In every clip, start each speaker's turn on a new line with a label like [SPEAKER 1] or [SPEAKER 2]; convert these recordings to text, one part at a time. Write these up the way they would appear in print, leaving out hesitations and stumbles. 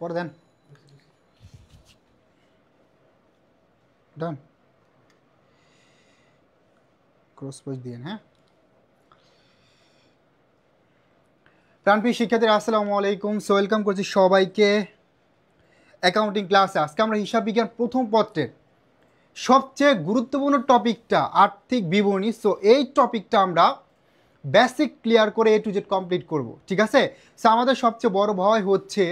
[SPEAKER 1] পরে দেন ডান cross pose দিন। হ্যাঁ, প্রাণপ্রিয় শিক্ষার্থীরা আসসালামু আলাইকুম। সো ওয়েলকাম করছি সবাইকে অ্যাকাউন্টিং ক্লাসে। আজকে আমরা হিসাব বিজ্ঞান প্রথম পত্রের সবচেয়ে গুরুত্বপূর্ণ টপিকটা আর্থিক বিবরণী। সো এই টপিকটা আমরা বেসিক ক্লিয়ার করে A to Z কমপ্লিট করব, ঠিক আছে? সো আমাদের সবচেয়ে বড় ভয় হচ্ছে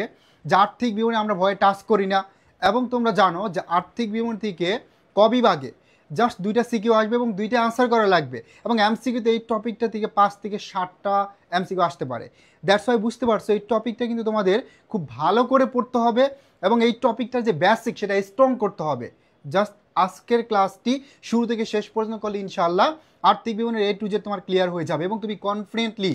[SPEAKER 1] যে আর্থিক বিবরণী আমরা ভয়ে টাচ করি না, এবং তোমরা জানো যে আর্থিক বিবরণী থেকে ক বিভাগে জাস্ট 2টা সিকিউ আসবে এবং 2টা আনসার করা লাগবে, এবং এমসিকিউতে এই টপিকটা থেকে 5 থেকে 7টা এমসিকিউ আসতে পারে। দ্যাটস ওয়াই বুঝতে পারছো এই টপিকটা কিন্তু তোমাদের খুব ভালো করে পড়তে হবে, এবং এই টপিকটার যে বেসিক সেটা স্ট্রং করতে হবে। জাস্ট আজকের ক্লাসটি শুরু থেকে শেষ পর্যন্ত করলে ইনশাআল্লাহ আর্থিক বিবরণীর A to Z তোমার ক্লিয়ার হয়ে যাবে, এবং তুমি কনফিডেন্টলি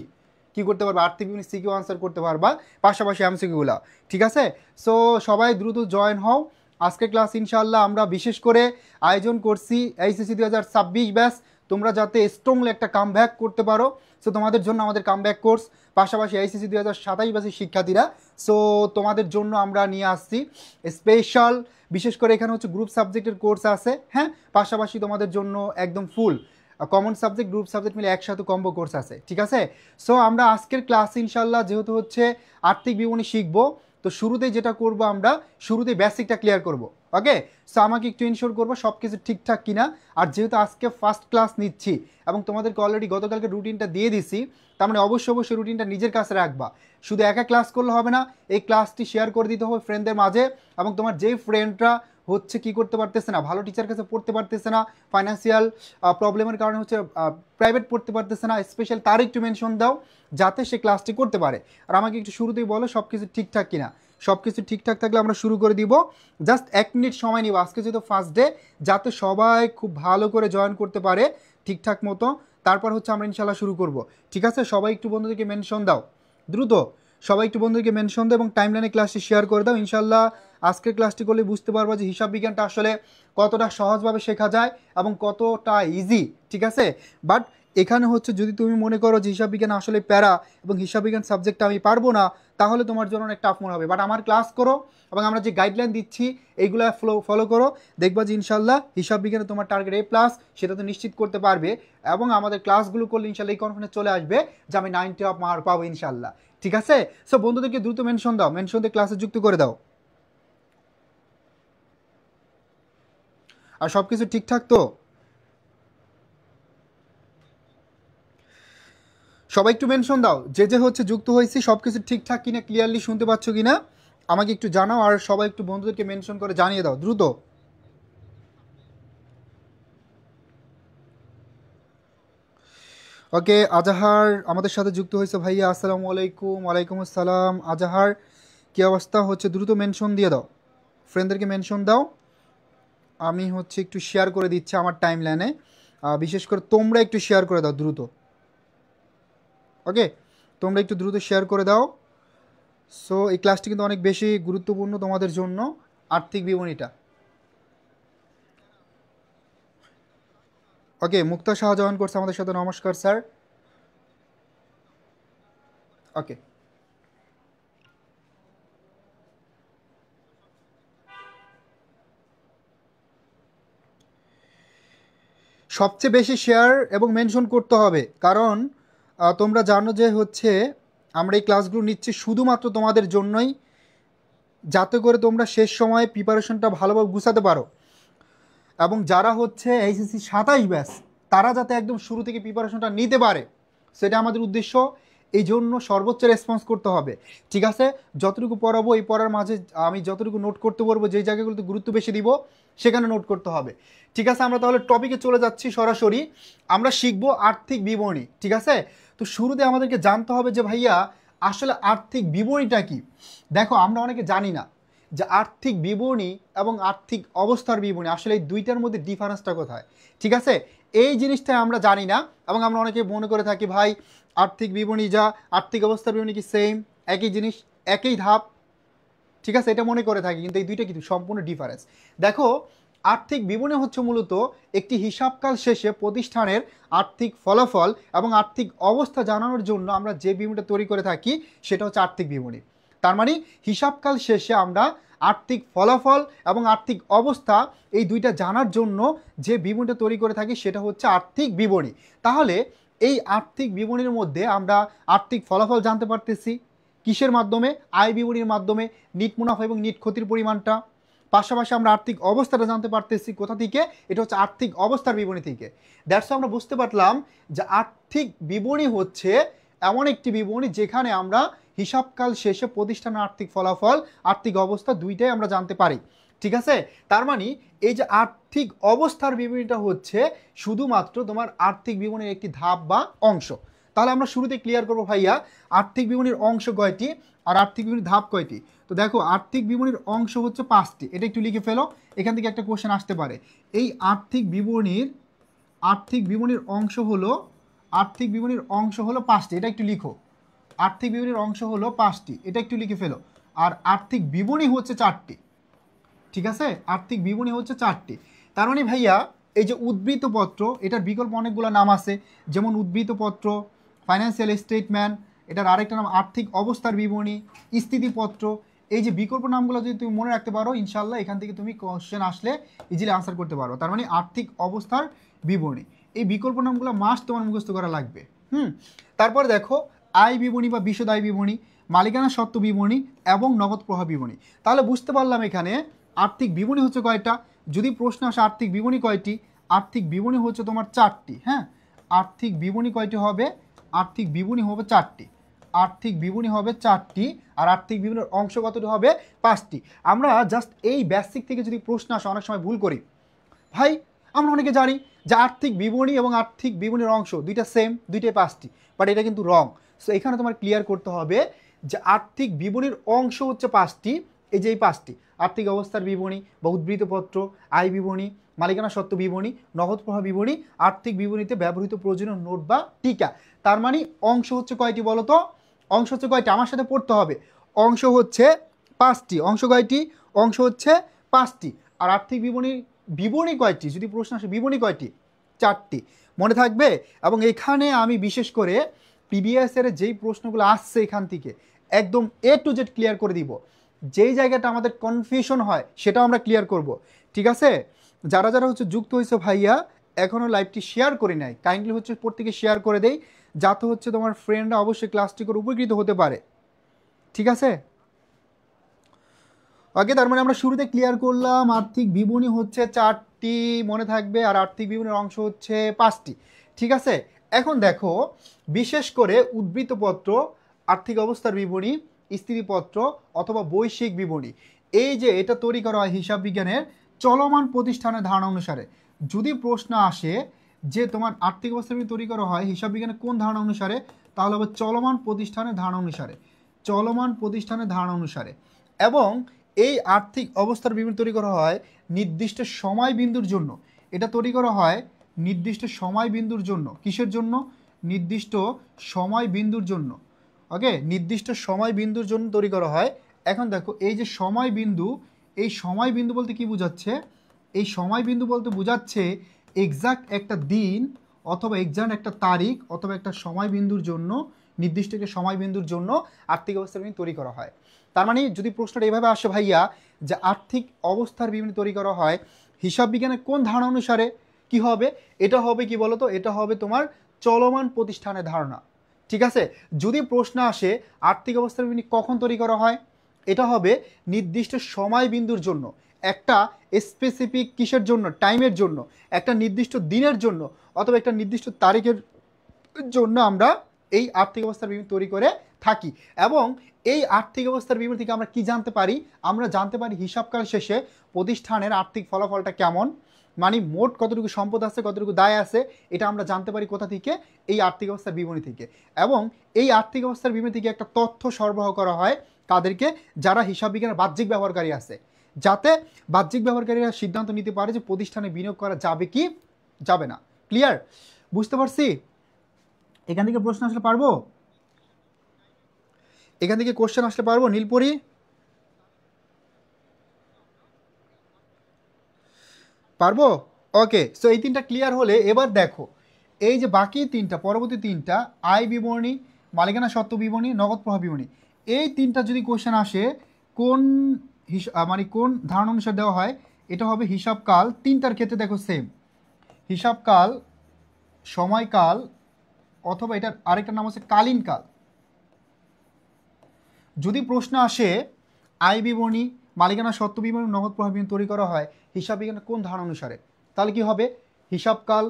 [SPEAKER 1] কী করতে পারবে, আর্থিক বিবরণী সিকিউ আনসার করতে পারবা, পাশাপাশি এমসিকিউগুলো, ঠিক আছে? সো সবাই দ্রুত জয়েন হও। আজকের ক্লাস ইনশাআল্লাহ আমরা বিশেষ করে আয়োজন করছি এইচএসসি 2026 ব্যাচ, তোমরা যাতে স্ট্রংলি একটা কামব্যাক করতে পারো। সো তোমাদের জন্য আমাদের কামব্যাক কোর্স, পাশাপাশি এইচএসসি 2027 ব্যাচের শিক্ষার্থীরা, সো তোমাদের জন্য আমরা নিয়ে আসছি স্পেশাল, বিশেষ করে এখানে হচ্ছে গ্রুপ সাবজেক্টের কোর্স আছে, হ্যাঁ, পাশাপাশি তোমাদের জন্য একদম ফুল কমন সাবজেক্ট গ্রুপ সাবজেক্ট মিলে একসাথে কম্বো কোর্স আছে, ঠিক আছে? সো আমরা আজকের ক্লাস ইনশাল্লাহ যেহেতু হচ্ছে আর্থিক বিবরণী শিখবো, তো শুরুতেই যেটা করব আমরা শুরুতেই বেসিকটা ক্লিয়ার করব, ওকে? সো আমাকে একটু ইনশিওর করবো সব কিছু ঠিকঠাক কিনা। আর যেহেতু আজকে ফার্স্ট ক্লাস নিচ্ছি এবং তোমাদেরকে অলরেডি গতকালকে রুটিনটা দিয়ে দিছি, তার মানে অবশ্যই রুটিনটা নিজের কাছে রাখবা। শুধু একা ক্লাস করলে হবে না, এই ক্লাসটি শেয়ার করে দিতে হবে ফ্রেন্ডদের মাঝে, এবং তোমার যেই ফ্রেন্ডরা হচ্ছে কি করতে পারতেছে না, ভালো টিচার কাছে পড়তে পারতেছে না, ফাইন্যান্সিয়াল প্রবলেমের কারণে হচ্ছে প্রাইভেট পড়তে পারতেছে না, স্পেশাল তার একটু মেনশন দাও যাতে সে ক্লাসটি করতে পারে। আর আমাকে একটু শুরুতেই বলো সব কিছু ঠিকঠাক কিনা। সব কিছু ঠিকঠাক থাকলে আমরা শুরু করে দিব। জাস্ট 1 মিনিট সময় নিব আজকে যেহেতু ফার্স্ট ডে, যাতে সবাই খুব ভালো করে জয়েন করতে পারে ঠিকঠাক মতো, তারপর হচ্ছে আমরা ইনশাল্লাহ শুরু করব, ঠিক আছে? সবাই একটু বন্ধুদেরকে মেনশন দাও দ্রুত, সবাই একটু বন্ধুদেরকে মেনশন দাও এবং টাইমলাইনে ক্লাসটি শেয়ার করে দাও। ইনশাল্লাহ আজকের ক্লাসটি করলে বুঝতে পারবো যে হিসাব বিজ্ঞানটা আসলে কতটা সহজভাবে শেখা যায় এবং কতটা ইজি, ঠিক আছে? বাট এখানে হচ্ছে যদি তুমি মনে করো যে হিসাব বিজ্ঞান আসলে প্যারা এবং হিসাব বিজ্ঞান সাবজেক্টটা আমি পারবো না, তাহলে তোমার জন্য অনেক টাফ মনে হবে। বাট আমার ক্লাস করো এবং আমরা যে গাইডলাইন দিচ্ছি এইগুলো ফলো করো, দেখবা যে ইনশাল্লাহ হিসাব বিজ্ঞানে তোমার টার্গেট A+, সেটা তো নিশ্চিত করতে পারবে, এবং আমাদের ক্লাসগুলো করলে ইনশাল্লাহ এই কনফিডেন্স চলে আসবে যে আমি 90 অফ মার্ক পাবো ইনশাল্লাহ, ঠিক আছে? সো বন্ধুদেরকে দ্রুত মেনশন দাও, মেনশন দিয়ে ক্লাসে যুক্ত করে দাও। আর সব কিছু ঠিকঠাক তো? সবাই একটু মেনশন দাও যে যে হচ্ছে যুক্ত হয়েছি, সব কিছু ঠিকঠাক কিনা, ক্লিয়ারলি শুনতে পাচ্ছ কিনা আমাকে একটু জানাও। আর সবাই একটু বন্ধুদেরকে মেনশন করে জানিয়ে দাও দ্রুত। ওকে, আজাহার আমাদের সাথে যুক্ত হয়েছে ভাইয়া, আসসালামু আলাইকুম। ওয়ালাইকুম আসসালাম। আজাহার কী অবস্থা? হচ্ছে দ্রুত মেনশন দিয়ে দাও, ফ্রেন্ডদেরকে মেনশন দাও। আমি হচ্ছে একটু শেয়ার করে দিচ্ছি আমার টাইম লাইনে, বিশেষ করে তোমরা একটু শেয়ার করে দাও দ্রুত, ওকে? তোমরা একটু দ্রুত শেয়ার করে দাও। সো এই ক্লাসটি কিন্তু অনেক বেশি গুরুত্বপূর্ণ তোমাদের জন্য, আর্থিক বিবরণীটা, ওকে? মুক্তা শাহজাহান করছে আমাদের সাথে, নমস্কার স্যার, ওকে। সবচেয়ে বেশি শেয়ার এবং মেনশন করতে হবে, কারণ তোমরা জানো যে হচ্ছে আমরা এই ক্লাসগুলো নিচ্ছি শুধুমাত্র তোমাদের জন্যই, যাতে করে তোমরা শেষ সময়ে প্রিপারেশনটা ভালোভাবে গুছাতে পারো, এবং যারা হচ্ছে এইচএসসি 27 ব্যাচ তারা যাতে একদম শুরু থেকে প্রিপারেশনটা নিতে পারে, সেটা আমাদের উদ্দেশ্য। এই জন্য সর্বোচ্চ রেসপন্স করতে হবে, ঠিক আছে? যতটুকু পড়াবো এই পড়ার মাঝে আমি যতটুকু নোট করতে পারবো, যেই জায়গাগুলোতে গুরুত্ব বেশি দিব সেখানে নোট করতে হবে, ঠিক আছে? আমরা তাহলে টপিকে চলে যাচ্ছি সরাসরি। আমরা শিখবো আর্থিক বিবরণী, ঠিক আছে? তো শুরুতে আমাদেরকে জানতে হবে যে ভাইয়া আসলে আর্থিক বিবরণীটা কি। দেখো, আমরা অনেকে জানি না যে আর্থিক বিবরণী এবং আর্থিক অবস্থার বিবরণী আসলে এই দুইটার মধ্যে ডিফারেন্সটা কোথায়, ঠিক আছে? এই জিনিসটা আমরা জানি না, এবং আমরা অনেকে মনে করে থাকি ভাই আর্থিক বিবরণী যা আর্থিক অবস্থার বিবরণী কি সেম, একই জিনিস, একই ধাপ, ঠিক আছে? এটা মনে করে থাকি, কিন্তু এই দুইটা কিন্তু সম্পূর্ণ ডিফারেন্স। দেখো, আর্থিক বিবরণী হচ্ছে মূলত একটি হিসাবকাল শেষে প্রতিষ্ঠানের আর্থিক ফলাফল এবং আর্থিক অবস্থা জানানোর জন্য আমরা যে বিবরণীটা তৈরি করে থাকি সেটা হচ্ছে আর্থিক বিবরণী। তার মানে হিসাবকাল শেষে আমরা আর্থিক ফলাফল এবং আর্থিক অবস্থা এই দুইটা জানার জন্য যে বিবরণীটা তৈরি করে থাকি সেটা হচ্ছে আর্থিক বিবরণী। তাহলে এই আর্থিক বিবরণীর মধ্যে আমরা আর্থিক ফলাফল জানতে পারতেছি কিসের মাধ্যমে? আয় বিবরণীর মাধ্যমে, নিট মুনাফা এবং নিট ক্ষতির পরিমাণটা। পাশাপাশি আমরা আর্থিক অবস্থাটা জানতে পারতেছি কোথা থেকে? এটা হচ্ছে আর্থিক অবস্থার বিবরণী থেকে। দ্যাটস আমরা বুঝতে পারলাম যে আর্থিক বিবরণী হচ্ছে এমন একটি বিবরণী যেখানে আমরা হিসাবকাল শেষে প্রতিষ্ঠানের আর্থিক ফলাফল, আর্থিক অবস্থা দুইটাই আমরা জানতে পারি। ঠিক আছে? তার মানে এই যে আর্থিক অবস্থার বিবরণীটা হচ্ছে শুধুমাত্র তোমার আর্থিক বিবরণীর একটি ধাপ বা অংশ। তাহলে আমরা শুরুতে ক্লিয়ার করবো ভাইয়া আর্থিক বিবরণীর অংশ কয়টি আর আর্থিক বিবরণীর ধাপ কয়টি। তো দেখো আর্থিক বিবরণীর অংশ হচ্ছে 5টি, এটা একটু লিখে ফেলো, এখান থেকে একটা কোশ্চেন আসতে পারে। এই আর্থিক বিবরণীর অংশ হলো 5টি, এটা একটু লিখো। আর্থিক বিবরণীর অংশ হলো 5টি, এটা একটু লিখে ফেলো। আর আর্থিক বিবরণী হচ্ছে 4টি। ঠিক আছে? আর্থিক বিবরণী হচ্ছে 4টি। তার মানে ভাইয়া এই যে উদ্ধৃতপত্র, এটার বিকল্প অনেকগুলো নাম আছে, যেমন উদ্ধৃতপত্র, ফাইন্যান্সিয়াল স্টেটমেন্ট, এটার আরেকটা নাম আর্থিক অবস্থার বিবরণী, স্থিতিপত্র। এই যে বিকল্প নামগুলো যদি তুমি মনে রাখতে পারো, ইনশাল্লাহ এখান থেকে তুমি কোশ্চেন আসলে ইজিলি আনসার করতে পারো। তার মানে আর্থিক অবস্থার বিবরণী, এই বিকল্প নামগুলো মাস্ট তোমার মুখস্থ করা লাগবে। তারপরে দেখো আয় বিবরণী বা বিশদ আয় বিবরণী, মালিকানা সত্ত্ব বিবরণী এবং নগদ প্রবাহ বিবরণী। তাহলে বুঝতে পারলাম এখানে আর্থিক বিবরণী হচ্ছে কয়টা। যদি প্রশ্ন আসে আর্থিক বিবরণী কয়টি, আর্থিক বিবরণী হচ্ছে তোমার 4টি। হ্যাঁ, আর্থিক বিবরণী কয়টি হবে? আর্থিক বিবরণী হবে 4টি। আর্থিক বিবরণী হবে 4টি আর আর্থিক বিবরণীর অংশ কতটি হবে? 5টি। আমরা জাস্ট এই বেসিক থেকে যদি প্রশ্ন আসে অনেক সময় ভুল করি ভাই, আমরা অনেকে জানি যে আর্থিক বিবরণী এবং আর্থিক বিবরণীর অংশ দুইটা সেম, দুইটাই 5টি, বাট এটা কিন্তু রং। সো এখানে তোমার ক্লিয়ার করতে হবে যে আর্থিক বিবরণীর অংশ হচ্ছে 5টি, এই যে এই 5টি, আর্থিক অবস্থার বিবরণী বা উদ্ধৃতপত্র, আয় বিবরণী, মালিকানা সত্ত্ব বিবরণী, নগদ প্রবাহ বিবরণী, আর্থিক বিবরণীতে ব্যবহৃত প্রয়োজনীয় নোট বা টিকা। তার মানে অংশ হচ্ছে কয়টি বলো তো? অংশ হচ্ছে কয়টি? আমার সাথে পড়তে হবে। অংশ হচ্ছে 5টি। অংশ কয়টি? অংশ হচ্ছে 5টি। আর আর্থিক বিবরণী কয়টি? যদি প্রশ্ন আসে বিবরণী কয়টি? 4টি। মনে থাকবে? এবং এখানে আমি বিশেষ করে প্রিভিয়াস এর যেই প্রশ্নগুলো আসছে এখান থেকে একদম A to Z ক্লিয়ার করে দিব। যেই জায়গাটা আমাদের কনফিউশন হয় সেটাও আমরা ক্লিয়ার করব। ঠিক আছে? যারা যারা হচ্ছে যুক্ত হয়েছে ভাইয়া, এখনও লাইভটি শেয়ার করে নাই, কাইন্ডলি হচ্ছে প্রত্যেকে শেয়ার করে দেই, যাতে হচ্ছে তোমার ফ্রেন্ডরা অবশ্যই ক্লাসটি করে উপকৃত হতে পারে। ঠিক আছে? ওকে, তার মানে আমরা শুরুতে ক্লিয়ার করলাম আর্থিক বিবরণী হচ্ছে 4টি, মনে থাকবে, আর আর্থিক বিবরণীর অংশ হচ্ছে 5টি। ঠিক আছে? এখন দেখো বিশেষ করে উদ্ধৃতপত্র, আর্থিক অবস্থার বিবরণী, স্থিতিপত্র অথবা বৈশ্বিক বিবরণী, এই যে এটা তৈরি করা হয় হিসাব বিজ্ঞানের চলমান প্রতিষ্ঠানের ধারণা অনুসারে। যদি প্রশ্ন আসে যে তোমার আর্থিক অবস্থার বিবরণী তৈরি করা হয় হিসাব বিজ্ঞানের কোন ধারণা অনুসারে, তাহলে হবে চলমান প্রতিষ্ঠানের ধারণা অনুসারে। চলমান প্রতিষ্ঠানের ধারণা অনুসারে। এবং এই আর্থিক অবস্থার বিবরণী তৈরি করা হয় নির্দিষ্ট সময় বিন্দুর জন্য। এটা তৈরি করা হয় নির্দিষ্ট সময় বিন্দুর জন্য। কিসের জন্য? নির্দিষ্ট সময় বিন্দুর জন্য। ওকে, নির্দিষ্ট সময় বিন্দুর জন্য তৈরি করা হয়। এখন দেখো এই যে সময় বিন্দু, এই সময় বিন্দু বলতে কি বোঝাচ্ছে? এই সময় বিন্দু বলতে বোঝাচ্ছে এক্সাক্ট একটা দিন অথবা এক্সাক্ট একটা তারিখ অথবা একটা সময় বিন্দুর জন্য, নির্দিষ্ট একটা সময় বিন্দুর জন্য আর্থিক অবস্থার বিবরণী তৈরি করা হয়। তার মানে যদি প্রশ্নটা এইভাবে আসে ভাইয়া যে আর্থিক অবস্থার বিবরণী তৈরি করা হয় হিসাব বিজ্ঞানের কোন ধারণা অনুসারে, কি হবে? এটা হবে কি বলো তো? এটা হবে তোমার চলমান প্রতিষ্ঠানের ধারণা। ঠিক আছে? যদি প্রশ্ন আসে আর্থিক অবস্থার বিবরণী কখন তৈরি করা হয়, এটা হবে নির্দিষ্ট সময় বিন্দুর জন্য, একটা স্পেসিফিক কিসের জন্য? টাইমের জন্য, একটা নির্দিষ্ট দিনের জন্য অথবা একটা নির্দিষ্ট তারিখের জন্য আমরা এই আর্থিক অবস্থার বিবরণী তৈরি করে থাকি। এবং এই আর্থিক অবস্থার বিবরণী থেকে আমরা কি জানতে পারি? আমরা জানতে পারি হিসাবকাল শেষে প্রতিষ্ঠানের আর্থিক ফলাফলটা কেমন, মানে মোট কতটুকু সম্পদ আছে, কতটুকু দায় আছে, এটা আমরা জানতে পারি কোথা থেকে? এই আর্থিক অবস্থার বিবরণী থেকে। এবং এই আর্থিক অবস্থার বিবরণী থেকে একটা তথ্য সরবরাহ করা হয় তাদেরকে, যারা হিসাব বিজ্ঞানের বাহ্যিক ব্যবহারকারী আছে, যাতে বাহ্যিক ব্যবহারকারীরা সিদ্ধান্ত নিতে পারে যে প্রতিষ্ঠানে বিনিয়োগ করা যাবে কি যাবে না। ক্লিয়ার? বুঝতে পারছি? এখান থেকে প্রশ্ন আসলে পারবো? এখান থেকে কোশ্চেন আসলে পারবো নীলপরি? পারবো? ওকে, সো এই তিনটা ক্লিয়ার হলে এবার দেখো এই যে বাকি তিনটা, পরবর্তী তিনটা, আয় বিবরণী, মালিকানা সত্ত্ব বিবরণী, নগদ প্রবাহ বিবরণী, এই তিনটা যদি কোশ্চেন আসে কোন মানে কোন ধারণা অনুসারে দেওয়া হয়, এটা হবে হিসাবকাল। তিনটার ক্ষেত্রে দেখো সেম, হিসাবকাল, সময়কাল, অথবা এটার আরেকটা নাম হচ্ছে কালীনকাল। যদি প্রশ্ন আসে আয় বিবরণী, মালিকানা সত্ত্ব বিবরণী, নগদ প্রবাহ বিবরণী তৈরি করা হয় হিসাব বিজ্ঞানের কোন ধারণা অনুসারে, তাহলে কি হবে হিসাবকাল,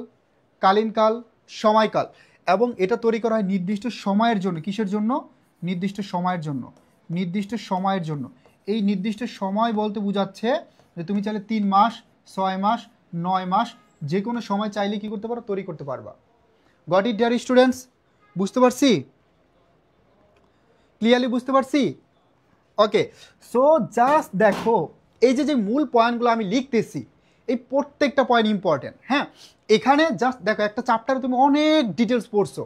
[SPEAKER 1] কালীনকাল, সময়কাল। এবং এটা তৈরি করা হয় নির্দিষ্ট সময়ের জন্য। কিসের জন্য? নির্দিষ্ট সময়ের জন্য। নির্দিষ্ট সময়ের জন্য। এই নির্দিষ্ট সময় বলতে বোঝাচ্ছে যে তুমি চাইলে 3 মাস, 6 মাস, 9 মাস, যে কোনো সময় চাইলে কি করতে পারো, তৈরি করতে পারবা। Got it dear students? বুঝতে পারছি? ক্লিয়ারলি বুঝতে পারছি? ওকে, সো জাস্ট দেখো এই যে মূল পয়েন্টগুলো আমি লিখতেছি, এই প্রত্যেকটা পয়েন্ট ইম্পর্টেন্ট। হ্যাঁ, এখানে জাস্ট দেখো একটা চ্যাপ্টারে তুমি অনেক ডিটেলস পড়ছো,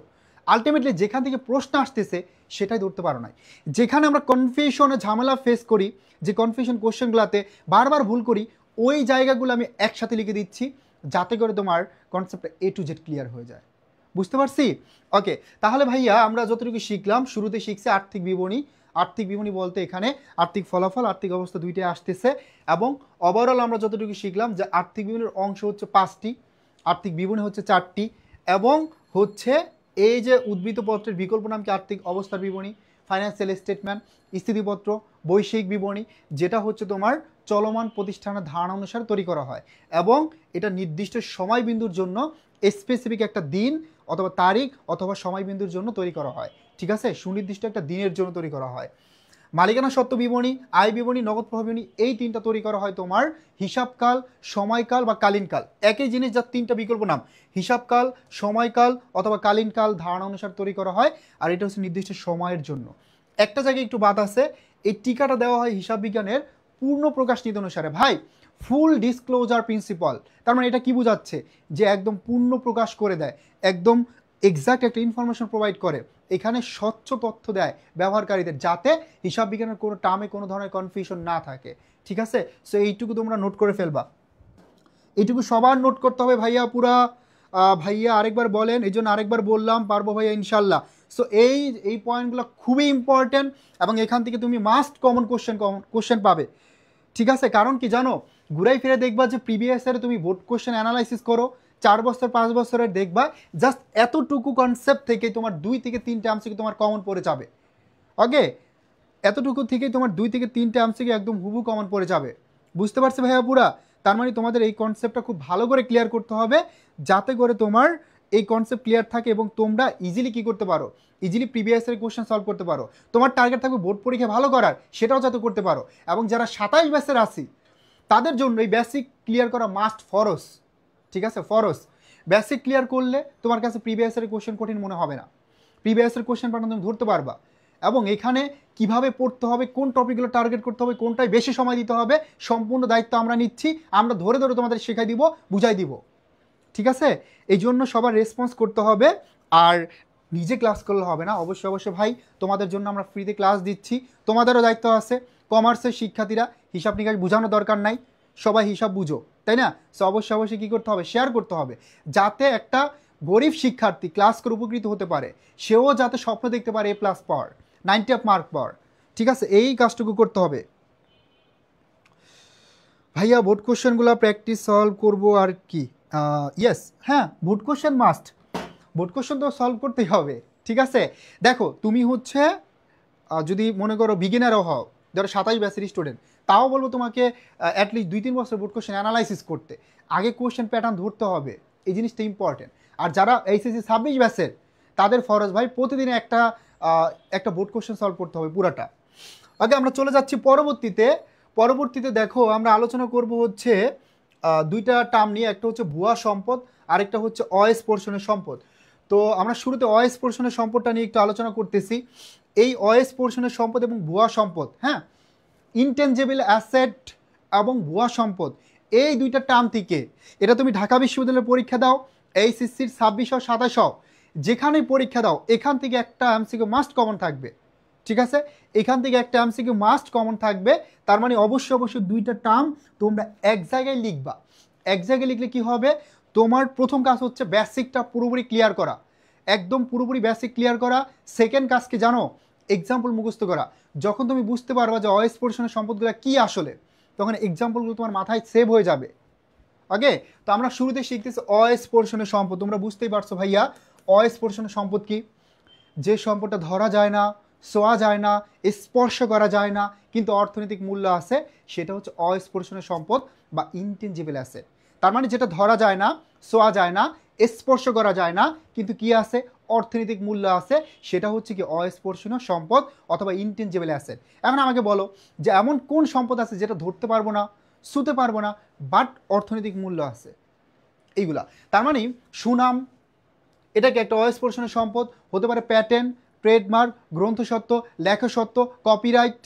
[SPEAKER 1] আলটিমেটলি যেখান থেকে প্রশ্ন আসতেছে সেটাই ধরতে পারো না। যেখানে আমরা কনফিউশনে ঝামেলা ফেস করি, যে কনফিউশন কোশ্চেনগুলোতে বারবার ভুল করি, ওই জায়গাগুলো আমি একসাথে লিখে দিচ্ছি যাতে করে তোমার কনসেপ্টটা A to Z ক্লিয়ার হয়ে যায়। বুঝতে পারছি? ওকে, তাহলে ভাইয়া আমরা যতটুকু শিখলাম, শুরুতে শিখছি আর্থিক বিবরণী। আর্থিক বিবরণী বলতে এখানে আর্থিক ফলাফল, আর্থিক অবস্থা দুইটাই আসতেছে। এবং ওভারঅল আমরা যতটুকু শিখলাম যে আর্থিক বিবরণীর অংশ হচ্ছে 5টি, আর্থিক বিবরণী হচ্ছে 4টি, এবং হচ্ছে এই যে উদ্ধৃত পত্রের বিকল্প নাম কি আর্থিক অবস্থার বিবরণী, ফাইন্যান্সিয়াল স্টেটমেন্ট, স্থিতিপত্র, বৈষয়িক বিবরণী, যেটা হচ্ছে তোমার চলমান প্রতিষ্ঠানের ধারণা অনুসারে তৈরি করা হয়। এবং এটা নির্দিষ্ট সময়বিন্দুর জন্য স্পেসিফিক একটা দিন অথবা তারিখ অথবা সময়বিন্দুর জন্য তৈরি করা হয়। ঠিক আছে, সুনির্দিষ্ট একটা দিনের জন্য তৈরি করা হয়। মালিকানা সত্ত্ব বিবরণী, আয় বিবরণী, নগদ প্রবাহ বিবরণী, এই তিনটা তৈরি করা হয় তোমার হিসাবকাল, সময়কাল বা কালীনকাল। একই জিনিস, যার তিনটা বিকল্প নাম, হিসাবকাল, সময়কাল অথবা কালীনকাল ধারণা অনুসারে তৈরি করা হয়। আর এটা হচ্ছে নির্দিষ্ট সময়ের জন্য। একটা জায়গায় একটু বাদ আছে, এই টিকাটা দেওয়া হয় হিসাব বিজ্ঞানের পূর্ণ প্রকাশ নীতি অনুসারে। ভাই, ফুল ডিসক্লোজার প্রিন্সিপাল, তার মানে এটা কি বোঝাচ্ছে যে একদম পূর্ণ প্রকাশ করে দেয়, একদম এক্সাক্ট একটা ইনফরমেশন প্রোভাইড করে, এখানে স্বচ্ছ তথ্য দেয় ব্যবহারকারীদের, যাতে হিসাব বিজ্ঞানের কোনো টার্মে কোনো ধরনের কনফিউশন না থাকে। ঠিক আছে, সো এইটুকু তোমরা নোট করে ফেলবা, এইটুকু সবার নোট করতে হবে ভাইয়া পুরা। ভাইয়া আরেকবার বলেন, এই জন্য আরেকবার বললাম, পারবো ভাইয়া ইনশাল্লাহ। সো এই পয়েন্টগুলো খুবই ইম্পর্টেন্ট, এবং এখান থেকে তুমি মাস্ট কমন কোশ্চেন পাবে। ঠিক আছে, কারণ কি জানো, ঘুরাই ফিরে দেখবা যে প্রিভিয়াস ইয়ারে তুমি বোর্ড কোশ্চেন অ্যানালাইসিস করো 4 বছর 5 বছরের, দেখবা জাস্ট এতটুকু কনসেপ্ট থেকে তোমার 2 থেকে 3টে এমসিকিউ তোমার কমন পড়ে যাবে। ওকে, এতটুকু থেকেই তোমার 2 থেকে 3টে এমসিকিউ একদম হুবু কমন পড়ে যাবে। বুঝতে পারছো ভাইয়া পুরা? তার মানে তোমাদের এই কনসেপ্টটা খুব ভালো করে ক্লিয়ার করতে হবে, যাতে করে তোমার এই কনসেপ্ট ক্লিয়ার থাকে এবং তোমরা ইজিলি কি করতে পারো, ইজিলি প্রিভিয়াস ইয়ারের কোশ্চেন সলভ করতে পারো। তোমার টার্গেট থাকবে বোর্ড পরীক্ষা ভালো করার, সেটাও যাতে করতে পারো। এবং যারা 27 ব্যাচের আছি তাদের জন্য এই বেসিক ক্লিয়ার করা মাস্ট ফরস। ঠিক আছে, ফরস। বেসিক ক্লিয়ার করলে তোমার কাছে প্রিভিয়াস ইয়ারের কোশ্চেন কঠিন মনে হবে না, প্রিভিয়াস ইয়ারের কোশ্চেন প্যাটার্ন তুমি ধরতে পারবা। এবং এখানে কিভাবে পড়তে হবে, কোন টপিকগুলো টার্গেট করতে হবে, কোনটায় বেশি সময় দিতে হবে, সম্পূর্ণ দায়িত্ব আমরা নিচ্ছি। আমরা ধরে ধরে তোমাদের শেখাই দিব, বুঝাই দিব। ঠিক আছে, এই জন্য সবার রেসপন্স করতে হবে। আর নিজে ক্লাস করলে হবে না, অবশ্যই অবশ্যই ভাই তোমাদের জন্য আমরা ফ্রিতে ক্লাস দিচ্ছি। তোমাদেরও দায়িত্ব আছে, কমার্সের শিক্ষার্থীরা হিসাব নিকাশ বোঝানোর দরকার নাই, সবাই হিসাব বুঝো, তাই না? সো অবশ্যই অবশ্যই কী করতে হবে, শেয়ার করতে হবে, যাতে একটা গরিব শিক্ষার্থী ক্লাস করে উপকৃত হতে পারে, সেও যাতে স্বপ্ন দেখতে পারে A+ পাওয়ার, 90 মার্ক পাওয়ার। ঠিক আছে, এই কাজটুকু করতে হবে। ভাইয়া বোর্ড কোশ্চেনগুলো প্র্যাকটিস সলভ করবো আর কি? ইয়েস, হ্যাঁ, board question must, board question তো সলভ করতেই হবে। ঠিক আছে, দেখো তুমি হচ্ছে যদি মনে করো বিগিনারও হও, ধরো 27 ব্যাচের স্টুডেন্ট, তাও বলবো তোমাকে অ্যাটলিস্ট 2-3 বছর বোর্ড কোশ্চেন অ্যানালাইসিস করতে, আগে কোশ্চেন প্যাটার্ন ধরতে হবে, এই জিনিসটা ইম্পর্টেন্ট। আর যারা এইচএসসি 26 ব্যাচের, তাদের ফরজ ভাই প্রতিদিনে একটা বোর্ড কোশ্চেন সলভ করতে হবে পুরাটা। আগে আমরা চলে যাচ্ছি পরবর্তীতে দেখো আমরা আলোচনা করব হচ্ছে 2টা টার্ম নিয়ে, একটা হচ্ছে ভুয়া সম্পদ, আরেকটা হচ্ছে অস্পর্শনীয় সম্পদ। তো আমরা শুরুতে অস্পর্শনীয় সম্পদটা নিয়ে একটু আলোচনা করতেছি। এই অস্পর্শনীয় সম্পদ এবং ভুয়া সম্পদ, হ্যাঁ, ইনটেনজিবল অ্যাসেট এবং ভুয়া সম্পদ, এই 2টা টার্ম থেকে, এটা তুমি ঢাকা বিশ্ববিদ্যালয়ের পরীক্ষা দাও, এইচএসসির 26 27 যেখানেই পরীক্ষা দাও, এখান থেকে একটা এমসিকিউ মাস্ট কমন থাকবে। ঠিক আছে, এখান থেকে একটা এমসিকিউ মাস্ট কমন থাকবে। তার মানে অবশ্যই অবশ্যই 2টা টার্ম তোমরা এক জায়গায় লিখবা। এক জায়গায় লিখলে কি হবে, তোমার প্রথম কাজ হচ্ছে বেসিকটা পুরোপুরি ক্লিয়ার করা, একদম পুরোপুরি বেসিক ক্লিয়ার করা। সেকেন্ড কাজ কি জানো, এক্সাম্পল মুখস্থ করা। যখন তুমি বুঝতে পারবা যে অস্পর্শনীয় সম্পদগুলো কি আসলে, তখন এক্সাম্পলগুলো তোমার মাথায় সেভ হয়ে যাবে। ওকে, তো আমরা শুরুতে শিখতেছি অস্পর্শনীয় সম্পদ। তোমরা বুঝতেই পারছো ভাইয়া অস্পর্শনীয় সম্পদ কি? যে সম্পদটা ধরা যায় না, ছোঁয়া যায় না, স্পর্শ করা যায় না, কিন্তু অর্থনৈতিক মূল্য আছে, সেটা হচ্ছে অস্পর্শনীয় সম্পদ বা ইনটেনজিবল অ্যাসেট। তার মানে যেটা ধরা যায় না, ছোঁয়া যায় না, স্পর্শ করা যায় না, কিন্তু কি আছে, অর্থনৈতিক মূল্য আছে, সেটা হচ্ছে কি অস্পর্শনীয় সম্পদ অথবা ইনটেনজিবল অ্যাসেট। এখন আমাকে বলো যে এমন কোন সম্পদ আছে যেটা ধরতে পারবো না, ছুঁতে পারবো না, বাট অর্থনৈতিক মূল্য আছে? এইগুলা। তার মানে সুনাম, এটা কি একটা অস্পর্শনীয় সম্পদ? হতে পারে প্যাটেন্ট, ট্রেডমার্ক, গ্রন্থসত্ত্ব, লেখসত্ত্ব, কপিরাইট,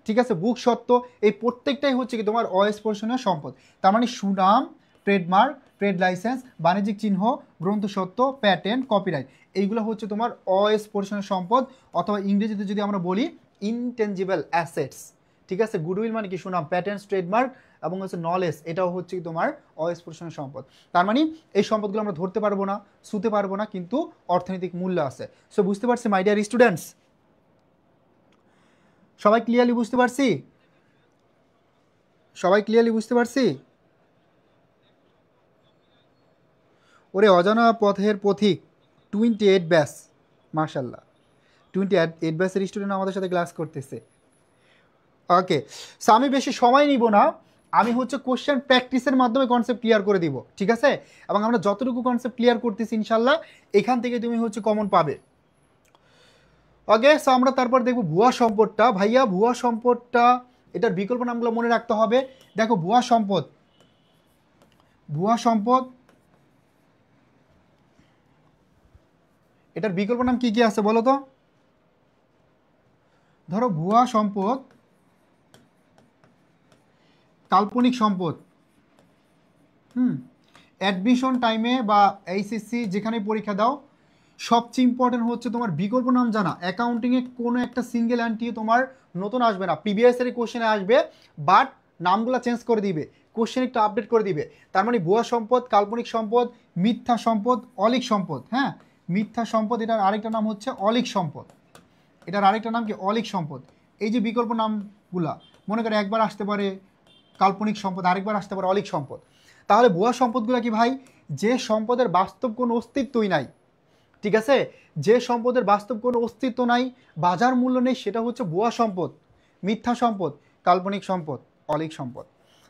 [SPEAKER 1] ঠিক আছে, বুক সত্ত্ব, এই প্রত্যেকটাই হচ্ছে কি তোমার অস্পর্শনীয় সম্পদ। তার মানে সুনাম, ট্রেডমার্ক, ট্রেড লাইসেন্স, বাণিজ্যিক চিহ্ন, গ্রন্থসত্ত্ব, প্যাটেন্ট, কপিরাইট, এইগুলো হচ্ছে তোমার অস্পর্শনীয় সম্পদ, অথবা ইংরেজিতে যদি আমরা বলি ইনটেনজিবল অ্যাসেটস। ঠিক আছে, গুডউইল মানে কি সুনাম, প্যাটেন্টস, ট্রেডমার্ক এবং হচ্ছে নলেজ, এটাও হচ্ছে কি তোমার অস্পর্শনীয় সম্পদ। তার মানে এই সম্পদগুলো আমরা ধরতে পারবো না, ছুঁতে পারবো না, কিন্তু অর্থনৈতিক মূল্য আছে। সো বুঝতে পারছি মাই ডিয়ার স্টুডেন্টস? সবাই ক্লিয়ারলি বুঝতে পারছি? সবাই ক্লিয়ারলি বুঝতে পারছি? ওরে অজানা পথের পথিক 28 ব্যাচ, মার্শাল্লাহ, 28 ব্যাচের স্টুডেন্ট আমাদের সাথে ক্লাস করতেছে। ওকে, সো আমি বেশি সময় নিব না, আমি হচ্ছে কোশ্চেন প্র্যাকটিসের মাধ্যমে কনসেপ্ট ক্লিয়ার করে দিব, ঠিক আছে? এবং আমরা যতটুকু কনসেপ্ট ক্লিয়ার করতেছি ইনশাল্লাহ এখান থেকে তুমি হচ্ছে কমন পাবে। ওকে, সো আমরা তারপর দেখব ভুয়া সম্পদটা। ভাইয়া ভুয়া সম্পদটা, এটার বিকল্প নামগুলো মনে রাখতে হবে। দেখো ভুয়া সম্পদ, ভুয়া সম্পদ, এটার বিকল্প নাম কি কি আছে বলো তো? ধরো ভুয়া সম্পদ, কাল্পনিক সম্পদ, অ্যাডমিশন টাইমে বা এইচএসসি যেখানে পরীক্ষা দাও, সবচেয়ে ইম্পর্টেন্ট হচ্ছে তোমার বিকল্প নাম জানা। অ্যাকাউন্টিংয়ে কোনো একটা সিঙ্গেল অ্যান্টি তোমার নতুন আসবে না, প্রিভিয়াসের কোশ্চেনে আসবে, বাট নামগুলো চেঞ্জ করে দিবে, কোশ্চেন একটু আপডেট করে দিবে। তার মানে ভুয়া সম্পদ, কাল্পনিক সম্পদ, মিথ্যা সম্পদ, অলিক সম্পদ। হ্যাঁ, মিথ্যা সম্পদ, এটার আরেকটা নাম হচ্ছে অলিক সম্পদ। এটার আরেকটা নাম কি, অলিক সম্পদ। এই যে বিকল্প নামগুলা, মনে করে একবার আসতে পারে কাল্পনিক সম্পদ, আরেকবার আসতে পারে অলিক সম্পদ। তাহলে ভুয়া সম্পদগুলো কি ভাই? যে সম্পদের বাস্তব কোনো অস্তিত্বই নাই, ঠিক আছে, যে সম্পদের বাস্তব কোনো অস্তিত্ব নাই, বাজার মূল্য নেই, সেটা হচ্ছে ভুয়া সম্পদ, মিথ্যা সম্পদ, কাল্পনিক সম্পদ, অলিক সম্পদ।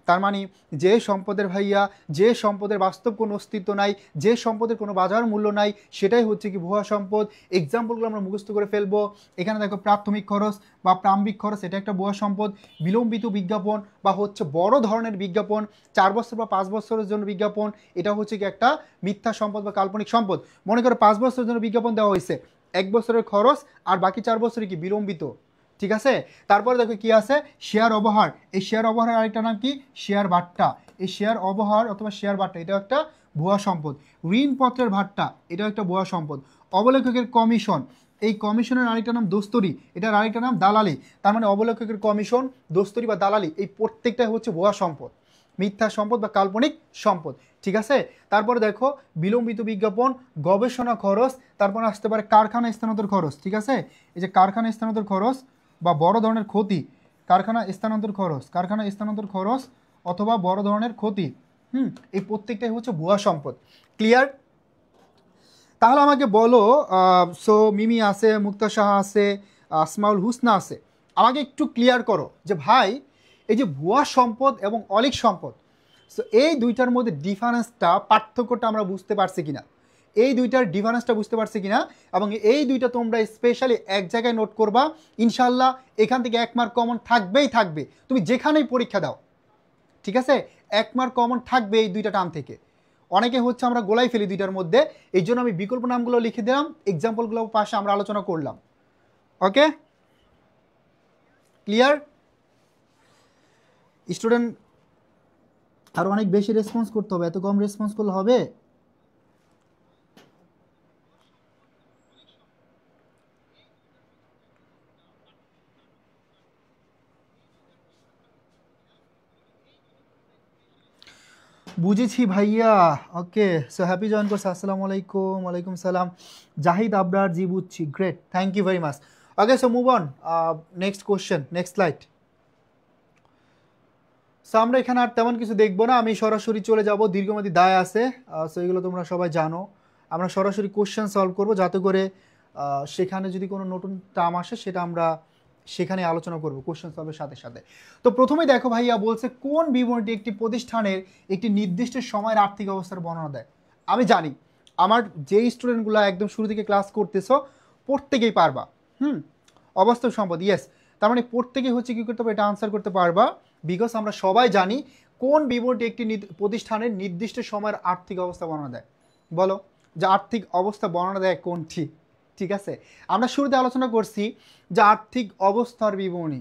[SPEAKER 1] তার মানে যে সম্পদের ভাইয়া, যে সম্পদের বাস্তব কোনো অস্তিত্ব নাই, যে সম্পদের কোনো বাজার মূল্য নাই, সেটাই হচ্ছে কি ভুয়া সম্পদ। এক্সাম্পলগুলো আমরা মুখস্থ করে ফেলবো। এখানে দেখো প্রাথমিক খরচ বা প্রারম্ভিক খরচ, এটা একটা ভুয়া সম্পদ। বিলম্বিত বিজ্ঞাপন বা হচ্ছে বড় ধরনের বিজ্ঞাপন, 4 বছর বা 5 বছরের জন্য বিজ্ঞাপন, এটা হচ্ছে কি একটা মিথ্যা সম্পদ বা কাল্পনিক সম্পদ। মনে করো 5 বছরের জন্য বিজ্ঞাপন দেওয়া হয়েছে, 1 বছরের খরচ আর বাকি 4 বছরে কি বিলম্বিত, ঠিক আছে। তারপরে দেখো কি আছে, শেয়ার অবহার। এই শেয়ার অবহারের আরেকটা নাম কি, শেয়ার ভাট্টা। এই শেয়ার অবহার অথবা শেয়ার ভাট্টা, এটাও একটা ভুয়া সম্পদ। ঋণপত্রের ভাট্টা, এটাও একটা ভুয়া সম্পদ। অবলেখকের কমিশন, এই কমিশনের আরেকটা নাম দোস্তরি, এটার আরেকটা নাম দালালি। তার মানে অবলেখকের কমিশন, দোস্তরি বা দালালি, এই প্রত্যেকটাই হচ্ছে ভুয়া সম্পদ, মিথ্যা সম্পদ বা কাল্পনিক সম্পদ, ঠিক আছে। তারপরে দেখো বিলম্বিত বিজ্ঞাপন, গবেষণা খরচ, তারপর আসতে পারে কারখানা স্থানান্তর খরচ, ঠিক আছে। এই যে কারখানা স্থানান্তর খরচ বা বড় ধরনের ক্ষতি, কারখানা স্থানান্তর খরচ, কারখানা স্থানান্তর খরচ অথবা বড় ধরনের ক্ষতি, এই প্রত্যেকটাই হচ্ছে ভুয়া সম্পদ। ক্লিয়ার? তাহলে আমাকে বলো, সো মিমি আছে, মুক্তা সাহা আছে, আসমাউল হুসনা আছে, আমাকে একটু ক্লিয়ার করো যে ভাই এই যে ভুয়া সম্পদ এবং অলিক সম্পদ, সো এই দুইটার মধ্যে ডিফারেন্সটা, পার্থক্যটা আমরা বুঝতে পারছি কিনা, এই দুইটার ডিফারেন্সটা বুঝতে পারছি কিনা, এবং এই দুইটা তোমরা স্পেশালি এক জায়গায় নোট করবা। ইনশাল্লাহ এখান থেকে 1 মার্ক কমন থাকবেই থাকবে, তুমি যেখানেই পরীক্ষা দাও, ঠিক আছে, 1 মার্ক কমন থাকবে এই দুইটা টার্ম থেকে। অনেকে হচ্ছে আমরা গোলাই ফেলি দুইটার মধ্যে, এই জন্য আমি বিকল্প নামগুলো লিখে দিলাম, এক্সাম্পলগুলো পাশে আমরা আলোচনা করলাম। ওকে, ক্লিয়ার? স্টুডেন্ট আরও অনেক বেশি রেসপন্স করতে হবে, এত কম রেসপন্স করলে হবে? বুঝেছি ভাইয়া। ওকে, সো হ্যাপি জয়েন করছে, আসসালামু আলাইকুম। ওয়ালাইকুম সালাম। জাহিদ আবরার, জি বুঝছি, great, thank you very much. Okay, so move on, next question, next slide. So আমরা এখানে আর তেমন কিছু দেখবো না, আমি সরাসরি চলে যাব, দীর্ঘমেয়াদী দায় আছে, সো এগুলো তোমরা সবাই জানো। আমরা সরাসরি কোশ্চেন সলভ করব, যাতে করে সেখানে যদি কোনো নতুন টার্ম আসে সেটা আমরা সেখানে আলোচনা করব কোশ্চেন সলভের সাথে সাথে। তো প্রথমেই দেখো ভাইয়া বলছে কোন বিবরণটি একটি প্রতিষ্ঠানের একটি নির্দিষ্ট সময়ের আর্থিক অবস্থার বর্ণনা দেয়। আমি জানি আমার যেই স্টুডেন্টগুলো একদম শুরু থেকে ক্লাস করতেছো প্রত্যেকেই পারবা। অবাস্তব সম্পদ, ইয়েস, তার মানে প্রত্যেকেই হচ্ছে কী করতে হবে, এটা আনসার করতে পারবা, বিকজ আমরা সবাই জানি কোন বিবরণটি একটি প্রতিষ্ঠানের নির্দিষ্ট সময়ের আর্থিক অবস্থা বর্ণনা দেয়। বলো যে আর্থিক অবস্থা বর্ণনা দেয় কোনটি? ঠিক আছে, আমরা শুরুতে আলোচনা করছি যে আর্থিক অবস্থার বিবরণী,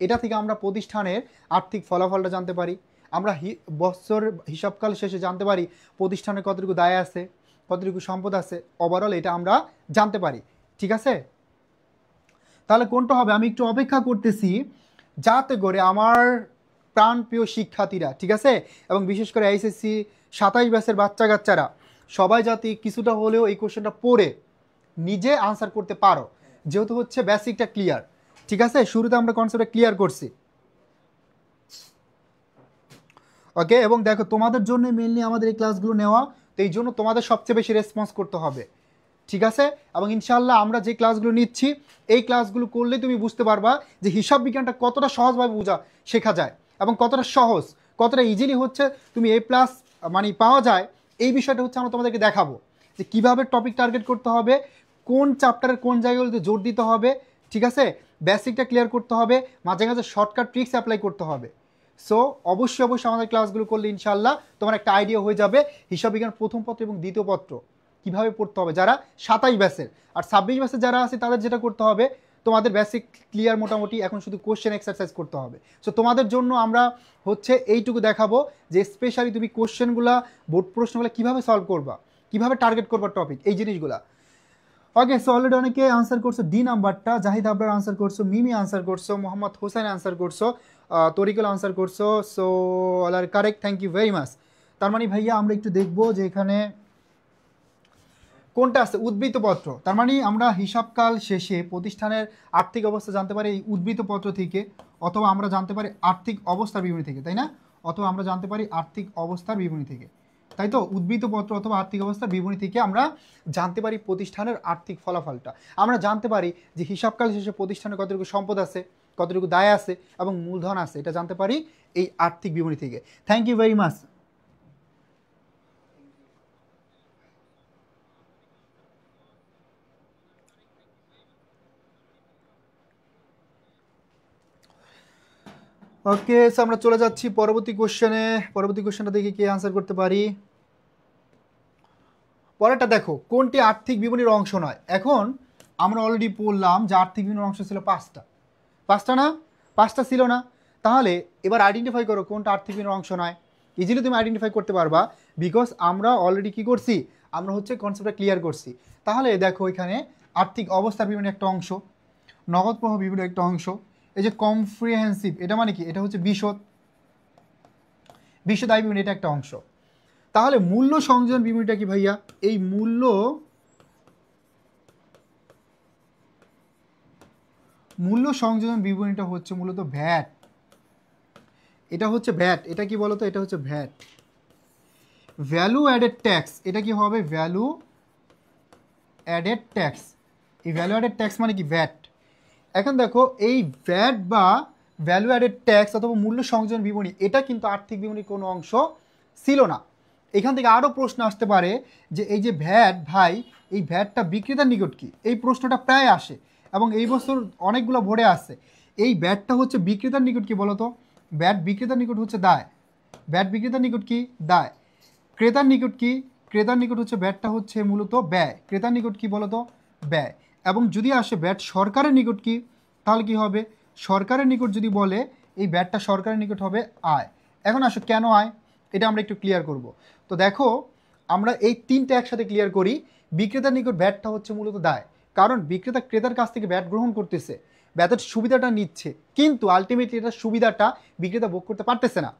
[SPEAKER 1] এটা থেকে আমরা প্রতিষ্ঠানের আর্থিক ফলাফলটা জানতে পারি। আমরা বছর হিসাবকাল শেষে জানতে পারি প্রতিষ্ঠানের কতটুকু দায় আছে, কতটুকু সম্পদ আছে, ওভারঅল এটা আমরা জানতে পারি। ঠিক আছে, তাহলে কোনটা হবে? আমি একটু অপেক্ষা করতেছি যাতে করে আমার প্রাণপ্রিয় শিক্ষার্থীরা, ঠিক আছে, এবং বিশেষ করে এইচএসসি 27 ব্যাচের বাচ্চা কাচ্চারা সবাই যাতে কিছুটা হলেও এই কোশ্চেনটা পড়ে নিজে আনসার করতে পারো, যেহেতু হচ্ছে বেসিকটা ক্লিয়ার। ঠিক আছে, শুরুতে আমরা কনসেপ্টটা ক্লিয়ার করছি। ওকে, এবং দেখো তোমাদের জন্য মেনলি আমাদের এই ক্লাসগুলো নেওয়া, তো এই জন্য তোমাদের সবচেয়ে বেশি রেসপন্স করতে হবে। ঠিক আছে, এবং ইনশাল্লাহ আমরা যে ক্লাসগুলো নিচ্ছি এই ক্লাসগুলো করলে তুমি বুঝতে পারবা যে হিসাব বিজ্ঞানটা কতটা সহজভাবে শেখা যায় এবং কতটা সহজ, কতটা ইজিলি হচ্ছে তুমি A+ মানে পাওয়া যায়। এই বিষয়টা হচ্ছে আমরা তোমাদেরকে দেখাবো যে কীভাবে টপিক টার্গেট করতে হবে, কোন চ্যাপ্টারের কোন জায়গাগুলোতে জোর দিতে হবে। ঠিক আছে, বেসিকটা ক্লিয়ার করতে হবে, মাঝে মাঝে শর্টকাট ট্রিক্স অ্যাপ্লাই করতে হবে। সো অবশ্যই আমাদের ক্লাসগুলো করলে ইনশাল্লাহ তোমার একটা আইডিয়া হয়ে যাবে হিসাব বিজ্ঞান প্রথম পত্র এবং দ্বিতীয় পত্র কীভাবে পড়তে হবে যারা 27 ব্যাচের। আর 26 ব্যাচের যারা আছে তাদের যেটা করতে হবে, তোমাদের বেসিক ক্লিয়ার মোটামুটি, এখন শুধু কোশ্চেন এক্সারসাইজ করতে হবে। সো তোমাদের জন্য আমরা হচ্ছে এইটুকু দেখাবো যে স্পেশালি তুমি কোশ্চেনগুলো, বোর্ড প্রশ্নগুলো কীভাবে সলভ করবা, কীভাবে টার্গেট করবা টপিক, এই জিনিসগুলা। ওকে, সো অলরেডি অনেকে আনসার করছো ডি নাম্বারটা, জাহিদ আবরার আনসার করছো, মিমি আনসার করছো, মোহাম্মদ হোসেন আনসার করছো, তরিকুল আনসার করছো। So all are correct, thank you very much. তার মানে ভাইয়া আমরা একটু দেখবো যে এখানে কোনটা আছে, উদ্ধৃতপত্র। তার মানে আমরা হিসাবকাল শেষে প্রতিষ্ঠানের আর্থিক অবস্থা জানতে পারি এই উদ্ধৃতপত্র থেকে, অথবা আমরা জানতে পারি আর্থিক অবস্থার বিবরণী থেকে, তাই না? অথবা আমরা জানতে পারি আর্থিক অবস্থার বিবরণী থেকে, তাই তো? উদ্ধৃতপত্র অথবা আর্থিক অবস্থার বিবরণী থেকে আমরা জানতে পারি প্রতিষ্ঠানের আর্থিক ফলাফলটা। আমরা জানতে পারি যে হিসাবকাল শেষে প্রতিষ্ঠানের কতটুকু সম্পদ আছে, কতটুকু দায় আছে এবং মূলধন আছে, এটা জানতে পারি এই আর্থিক বিবরণী থেকে। Thank you very much. Okay, so আমরা চলে যাচ্ছি পরবর্তী কোশ্চেনে। পরবর্তী কোশ্চেনটা দেখে কে আনসার করতে পারি। পরেরটা দেখো, কোনটি আর্থিক বিবরণীর অংশ নয়। এখন আমরা অলরেডি পড়লাম যে আর্থিক বিবরণীর অংশ ছিল 5টা না? 5টা ছিল না? তাহলে এবার আইডেন্টিফাই করো কোনটা আর্থিক বিবরণীর অংশ নয়। ইজিলি তুমি আইডেন্টিফাই করতে পারবা, বিকজ আমরা অলরেডি কি করছি, আমরা হচ্ছে কনসেপ্টটা ক্লিয়ার করছি। তাহলে দেখো এখানে আর্থিক অবস্থা বিবরণীর একটা অংশ, নগদ প্রবাহ বিবরণীর একটা অংশ, এই যে কমপ্রিহেন্সিভ, এটা মানে কি, এটা হচ্ছে বিশদ আয় বিবরণী, এটা একটা অংশ। তাহলে মূল্য সংযোজন বিবরণীটা কি ভাইয়া? এই মূল্য সংযোজন বিবরণীটা হচ্ছে মূলত ভ্যাট। এটা হচ্ছে ভ্যাট, এটা কি বলতো, এটা হচ্ছে ভ্যাট, ভ্যালু অ্যাডেড ট্যাক্স। এটা কি হবে? Value added tax. এই ভ্যালু অ্যাডেড ট্যাক্স মানে কি? ভ্যাট। এখন দেখো এই ভ্যাট বা ভ্যালু অ্যাডেড ট্যাক্স অথবা মূল্য সংযোজন বিবরণী, এটা কিন্তু আর্থিক বিবরণীর কোনো অংশ ছিল না। এখান থেকে আরও প্রশ্ন আসতে পারে যে এই যে ভ্যাট, ভাই এই ভ্যাটটা বিক্রেতার নিকট কি? এই প্রশ্নটা প্রায় আসে এবং এই বছর অনেকগুলো ভরে আসে। এই ভ্যাটটা হচ্ছে বিক্রেতার নিকট কি বলতো? ভ্যাট বিক্রেতার নিকট হচ্ছে দায়। ভ্যাট বিক্রেতার নিকট কি? দায়। ক্রেতার নিকট কি? ক্রেতার নিকট হচ্ছে ভ্যাটটা হচ্ছে মূলত ব্যয়। ক্রেতার নিকট কি বলতো? ব্যয়। এবং যদি আসে ভ্যাট সরকারের নিকট কি, তাহলে কি হবে? সরকারের নিকট যদি বলে এই ভ্যাটটা সরকারের নিকট হবে আয়। এখন আসো কেন আয়, এটা আমরা একটু ক্লিয়ার করব। তো দেখো আমরা এই তিনটা একসাথে ক্লিয়ার করি। বিক্রেতার নিকট ভ্যাটটা হচ্ছে মূলত দায়, কারণ বিক্রেতা ক্রেতার কাছ থেকে ভ্যাট গ্রহণ করতেছে, ভ্যাটের সুবিধাটা নিচ্ছে, কিন্তু আলটিমেটলি এটার সুবিধাটা বিক্রেতা ভোগ করতে পারতেছে না।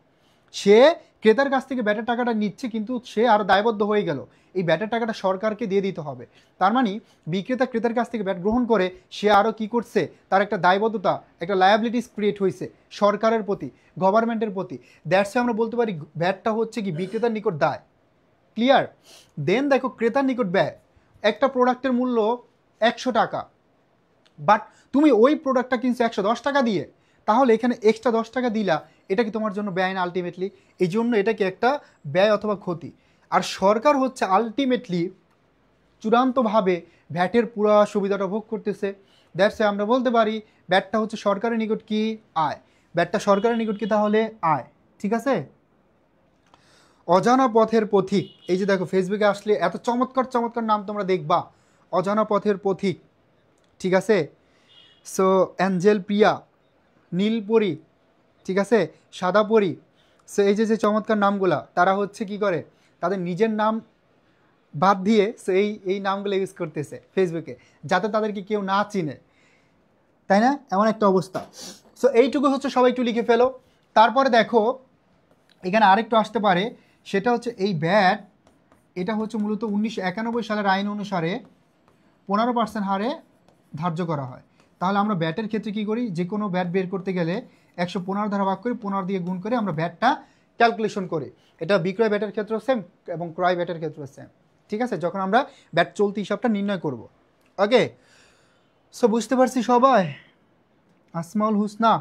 [SPEAKER 1] সে ক্রেতার কাছ থেকে ব্যাটের টাকাটা নিচ্ছে, কিন্তু সে আরও দায়বদ্ধ হয়ে গেল, এই ব্যাটের টাকাটা সরকারকে দিয়ে দিতে হবে। তার মানে বিক্রেতা ক্রেতার কাছ থেকে ব্যাট গ্রহণ করে সে আরও কি করছে, তার একটা দায়বদ্ধতা, একটা লায়াবিলিটিস ক্রিয়েট হয়েছে সরকারের প্রতি, গভর্নমেন্টের প্রতি। দ্যাটসে আমরা বলতে পারি ব্যাটটা হচ্ছে কি বিক্রেতার নিকট দায়। ক্লিয়ার? দেন দেখো ক্রেতার নিকট ব্যয়, একটা প্রোডাক্টের মূল্য 100 টাকা, বাট তুমি ওই প্রোডাক্টটা কিনছো 110 টাকা দিয়ে, তাহলে এখানে এক্সট্রা 10 টাকা দিলা, এটা কি তোমার জন্য ব্যয় না আলটিমেটলি? এই জন্য এটা কি একটা ব্যয় অথবা ক্ষতি। আর সরকার হচ্ছে আলটিমেটলি চূড়ান্তভাবে ভ্যাটের পুরো সুবিধাটা ভোগ করতেছে। দ্যাটসে আমরা বলতে পারি ব্যাটটা হচ্ছে সরকারের নিকট কি আয়, ব্যাটটা সরকারের নিকট কি তাহলে আয়। ঠিক আছে? অজানা পথের পথিক, এই যে দেখো ফেসবুকে আসলে এত চমৎকার চমৎকার নাম তোমরা দেখবা, অজানা পথের পথিক, ঠিক আছে? সো অ্যাঞ্জেল প্রিয়া, নীলপরি, ঠিক আছে, সাদাপরি। সো এই যে চমৎকার নামগুলা, তারা হচ্ছে কি করে, তাদের নিজের নাম বাদ দিয়ে সো এই নামগুলো ইউজ করতেছে ফেসবুকে, যাতে তাদেরকে কেউ না চিনে, তাই না? এমন একটা অবস্থা। সো এইটুকু হচ্ছে সবাই একটু লিখে ফেলো। তারপরে দেখো এখানে আরেকটু আসতে পারে, সেটা হচ্ছে এই ব্যাট, এটা হচ্ছে মূলত 1991 সালের আইন অনুসারে 15% হারে ধার্য করা হয়। তাহলে আমরা ব্যাটের ক্ষেত্রে কি করি, যে কোনো ব্যাট বের করতে গেলে 115 দ্বারা ভাগ করি, 15 দিয়ে গুণ করে আমরা ব্যাটটা ক্যালকুলেশন করি। এটা বিক্রয় ব্যাটের ক্ষেত্রেও সেম এবং ক্রয় ব্যাটের ক্ষেত্রেও সেম। ঠিক আছে? যখন আমরা ব্যাট চলতি হিসাবটা নির্ণয় করব। ওকে, সো বুঝতে পারছি সবাই? আসমাউল হুসনা,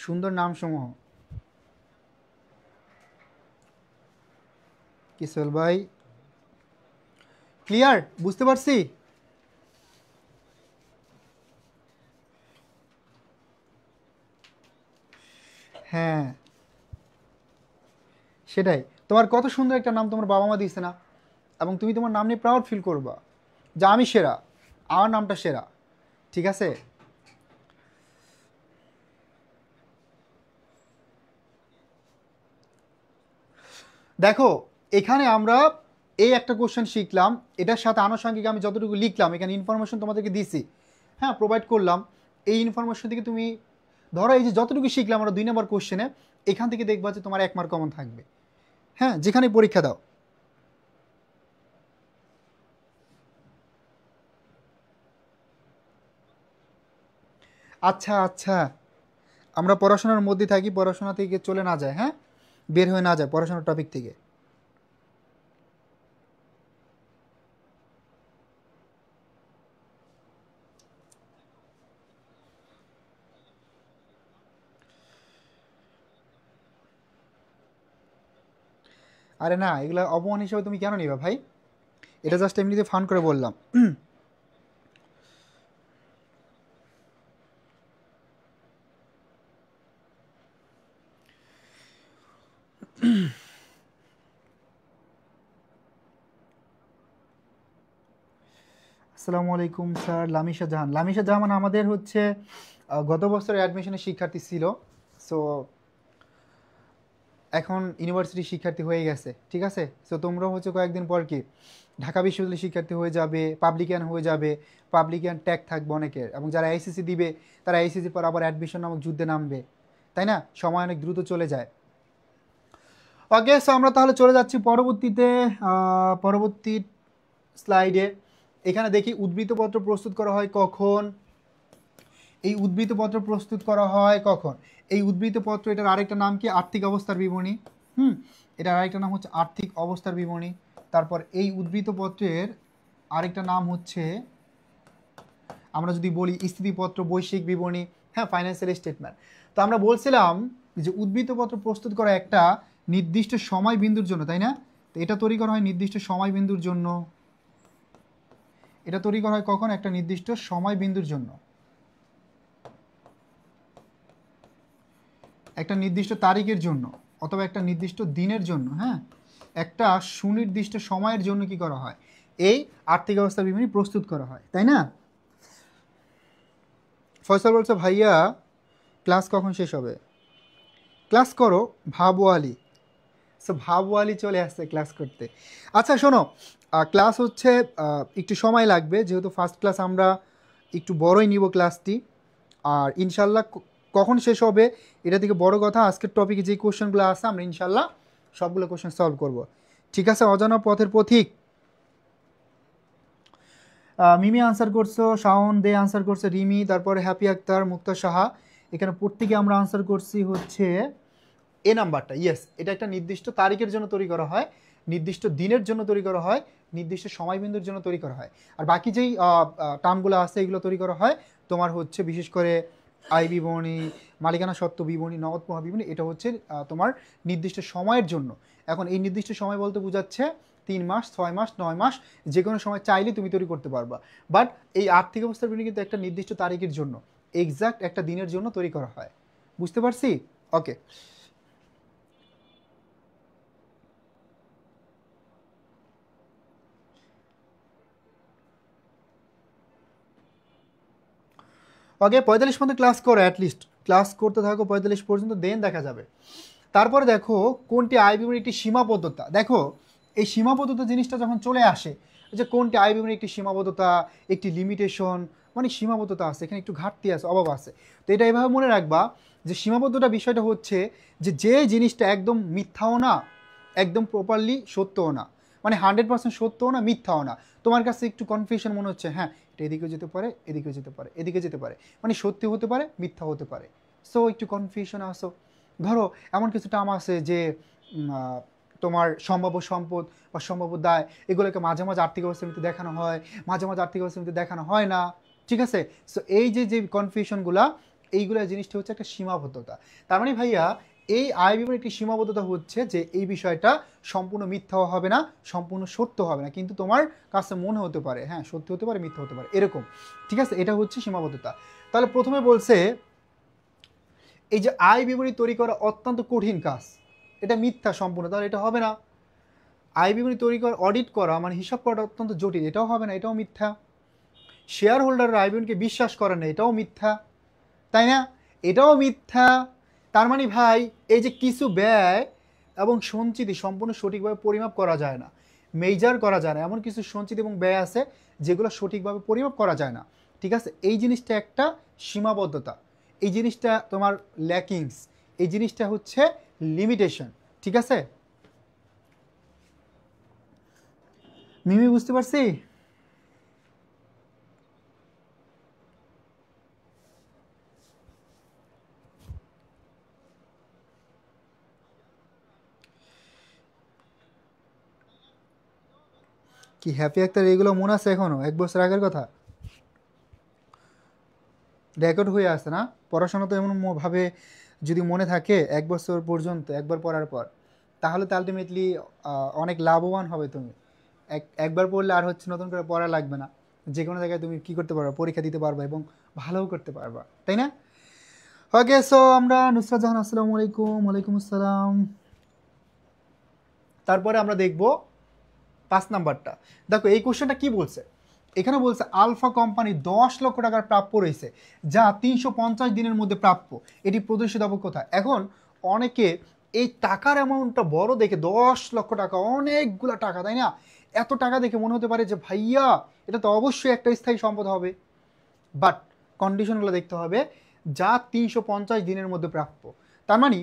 [SPEAKER 1] সুন্দর নামসমূহ। কিশোর ভাই ক্লিয়ার? বুঝতে পারছি? হ্যাঁ সেটাই, তোমার কত সুন্দর একটা নাম তোমার বাবা মা দিয়েছে না, এবং তুমি তোমার নাম নিয়ে প্রাউড ফিল করবা যে আমি সেরা, আমার নামটা সেরা। ঠিক আছে? দেখো এখানে আমরা এই একটা কোশ্চেন শিখলাম, এটার সাথে আনুষঙ্গিক আমি যতটুকু লিখলাম এখানে ইনফরমেশন তোমাদেরকে দিছি, হ্যাঁ প্রোভাইড করলাম। এই ইনফরমেশন থেকে তুমি ধরো এই যে যতটুকু শিখলাম আমরা 2 নম্বর কোশ্চেনে, এখান থেকে দেখবা যে তোমার 1 মার্ক কমন থাকবে, হ্যাঁ যেখানে পরীক্ষা দাও। আচ্ছা আচ্ছা, আমরা পড়াশোনার মধ্যে থাকি, পড়াশোনা থেকে চলে না যায়, হ্যাঁ বের হয়ে না যায় পড়াশোনার টপিক থেকে। আরে না, এগুলো অপমান হিসেবে তুমি কেন নিবা ভাই? এটা জাস্ট এমনিতে ফান করে বললাম। আসসালামু আলাইকুম স্যার। লামিশা জাহান, লামিশা জাহান আমাদের হচ্ছে গত বছরের অ্যাডমিশনের শিক্ষার্থী ছিল, সো এখন ইউনিভার্সিটির শিক্ষার্থী হয়ে গেছে। ঠিক আছে? সো তোমরা হচ্ছে কয়েকদিন পর কি ঢাকা বিশ্ববিদ্যালয়ের শিক্ষার্থী হয়ে যাবে, পাবলিকান হয়ে যাবে, পাবলিকান ট্যাগ থাকবে অনেকের, এবং যারা আইসিসি দিবে তারা আইসিসির পর আবার অ্যাডমিশন নামক যুদ্ধে নামবে, তাই না? সময় অনেক দ্রুত চলে যায়। ওকে, সো আমরা তাহলে চলে যাচ্ছি পরবর্তীতে, পরবর্তী স্লাইডে। এখানে দেখি উদ্ধৃতপত্র প্রস্তুত করা হয় কখন। এই উদ্ধৃতপত্র প্রস্তুত করা হয় কখন? এই উদ্ধৃতপত্র, এটার আরেকটা নাম কি আর্থিক অবস্থার বিবরণী। এটার আরেকটা নাম হচ্ছে আর্থিক অবস্থার বিবরণী। তারপর এই উদ্ধৃতপত্রের আরেকটা নাম হচ্ছে, আমরা যদি বলি স্থিতিপত্র, বৈশ্বিক বিবরণী, হ্যাঁ ফাইন্যান্সিয়াল স্টেটমেন্ট। তো আমরা বলছিলাম যে উদ্ধৃতপত্র প্রস্তুত করা একটা নির্দিষ্ট সময় বিন্দুর জন্য, তাই না? তো এটা তৈরি করা হয় নির্দিষ্ট সময় বিন্দুর জন্য। এটা তৈরি করা হয় কখন? একটা নির্দিষ্ট সময় বিন্দুর জন্য, একটা নির্দিষ্ট তারিখের জন্য, অথবা একটা নির্দিষ্ট দিনের জন্য, হ্যাঁ একটা সুনির্দিষ্ট সময়ের জন্য কি করা হয়? এই আর্থিক অবস্থা বিবরণী প্রস্তুত করা হয়, তাই না? ফয়সাল বলছে ভাইয়া ক্লাস কখন শেষ হবে? ক্লাস করো ভাবওয়ালি। সো ভাবওয়ালি চলে আসছে ক্লাস করতে। আচ্ছা শোনো, ক্লাস হচ্ছে একটু সময় লাগবে, যেহেতু ফার্স্ট ক্লাস আমরা একটু বড়ই নিব ক্লাসটি, আর ইনশাল্লাহ কখন শেষ হবে এটা থেকে বড় কথা, আজকের টপিকে যে কোশ্চেনগুলো আছে আমরা ইনশাল্লাহ সবগুলো কোশ্চেন সলভ করব। ঠিক আছে, অজানা পথের পথিক মিমি আনসার করছো, শাওন দে আনসার করছে, রিমি, তারপরে হ্যাপি আক্তার, মুক্তা সাহা, এখানে প্রত্যেকে আমরা আনসার করছি হচ্ছে এ নাম্বারটা। ইয়েস, এটা একটা নির্দিষ্ট তারিখের জন্য তৈরি করা হয়, নির্দিষ্ট দিনের জন্য তৈরি করা হয়, নির্দিষ্ট সময়বিন্দুর জন্য তৈরি করা হয়। আর বাকি যেই টার্মগুলো আছে এগুলো তৈরি করা হয় তোমার হচ্ছে বিশেষ করে আয় বিবরণী, মালিকানা সত্ত্ব বিবরণী, নগদ প্রবাহ বিবরণী, এটা হচ্ছে তোমার নির্দিষ্ট সময়ের জন্য। এখন এই নির্দিষ্ট সময় বলতে বোঝাচ্ছে 3 মাস, 6 মাস, 9 মাস, যে কোনো সময় চাইলে তুমি তৈরি করতে পারবা। বাট এই আর্থিক অবস্থার বিবরণী কিন্তু একটা নির্দিষ্ট তারিখের জন্য, এক্সাক্ট একটা দিনের জন্য তৈরি করা হয়। বুঝতে পারছি? ওকে, ওকে 45 পর্যন্ত ক্লাস করো, অ্যাটলিস্ট ক্লাস করতে থাকো 45 পর্যন্ত, দেন দেখা যাবে। তারপরে দেখো কোনটি আয় বিবরণীর একটি সীমাবদ্ধতা। দেখো এই সীমাবদ্ধতা জিনিসটা যখন চলে আসে, যে কোনটি আয় বিবরণীর একটি সীমাবদ্ধতা, একটি লিমিটেশন, মানে সীমাবদ্ধতা আছে, এখানে একটু ঘাটতি আছে, অভাব আছে। তো এটা এভাবে মনে রাখবা যে সীমাবদ্ধতা বিষয়টা হচ্ছে যে জিনিসটা একদম মিথ্যাও না, একদম প্রপারলি সত্যও না, মানে 100% সত্যও না, মিথ্যাও না। তোমার কাছে একটু কনফিউশন মনে হচ্ছে, হ্যাঁ এটা এদিকেও যেতে পারে, এদিকেও যেতে পারে, এদিকে যেতে পারে, মানে সত্যি হতে পারে, মিথ্যা হতে পারে। সো একটু কনফিউশন আসো। ধরো এমন কিছু টার্ম আছে যে তোমার সম্ভাব্য সম্পদ বা সম্ভাব্য দায়, এগুলোকে মাঝে মাঝে আর্থিক অবস্থার মধ্যে দেখানো হয়, মাঝে মাঝে আর্থিক অবস্থার মধ্যে দেখানো হয় না। ঠিক আছে, সো এই যে কনফিউশনগুলা, এইগুলো জিনিসটা হচ্ছে একটা সীমাবদ্ধতা। তার মানে ভাইয়া এই আয় বিবরণীর একটি সীমাবদ্ধতা হচ্ছে যে এই বিষয়টা সম্পূর্ণ মিথ্যাও হবে না, সম্পূর্ণ সত্য হবে না, কিন্তু তোমার কাছে মনে হতে পারে হ্যাঁ সত্যি হতে পারে, মিথ্যা হতে পারে, এরকম। ঠিক আছে, এটা হচ্ছে সীমাবদ্ধতা। তাহলে প্রথমে বলছে এই যে আয় বিবরণী তৈরি করা অত্যন্ত কঠিন কাজ, এটা মিথ্যা সম্পূর্ণ, তাহলে এটা হবে না। আয় বিবরণী তৈরি করা, অডিট করা মানে হিসাব করাটা অত্যন্ত জটিল, এটাও হবে না, এটাও মিথ্যা। শেয়ার হোল্ডাররা আয় বিবরণীকে বিশ্বাস করে না, এটাও মিথ্যা, তাই না? এটাও মিথ্যা। তার মানে ভাই এই যে কিছু ব্যয় এবং সঞ্চিতি সম্পূর্ণ সঠিকভাবে পরিমাপ করা যায় না, মেজার করা যায় না, এমন কিছু সঞ্চিতি এবং ব্যয় আছে যেগুলো সঠিকভাবে পরিমাপ করা যায় না। ঠিক আছে, এই জিনিসটা একটা সীমাবদ্ধতা, এই জিনিসটা তোমার ল্যাকিংস, এই জিনিসটা হচ্ছে লিমিটেশন। ঠিক আছে, মিমি বুঝতে পারছি? কি হ্যাপি একটা এগুলো মনে আছে এখনো 1 বছর আগের কথা রেকর্ড হয়ে আছে না? পড়াশোনা তো এমন ভাবে যদি মনে থাকে 1 বছর পর্যন্ত একবার পড়ার পর, তাহলে তো আলটিমেটলি অনেক লাভবান হবে তুমি। একবার পড়লে আর হচ্ছে নতুন করে পড়া লাগবে না, যে কোনো জায়গায় তুমি কি করতে পারবা, পরীক্ষা দিতে পারবা এবং ভালোও করতে পারবা, তাই না? ওকে, সো আমরা নুসরাত জাহান, আসসালামু আলাইকুম। ওয়ালাইকুম আসসালাম। তারপরে আমরা দেখব 5 নাম্বারটা। দেখো এই কোশ্চেনটা কি বলছে, এখানে বলছে আলফা কোম্পানি 10 লক্ষ টাকার প্রাপ্য রয়েছে, যা 350 দিনের মধ্যে প্রাপ্য, এটি প্রদর্শিত হবে কোথায়? এখন অনেকে এই টাকার অ্যামাউন্টটা বড় দেখে, 10 লক্ষ টাকা অনেকগুলো টাকা, তাই না? এত টাকা দেখে মনে হতে পারে যে ভাইয়া এটা তো অবশ্যই একটা স্থায়ী সম্পদ হবে। বাট কন্ডিশনগুলো দেখতে হবে, যা 350 দিনের মধ্যে প্রাপ্য। তার মানে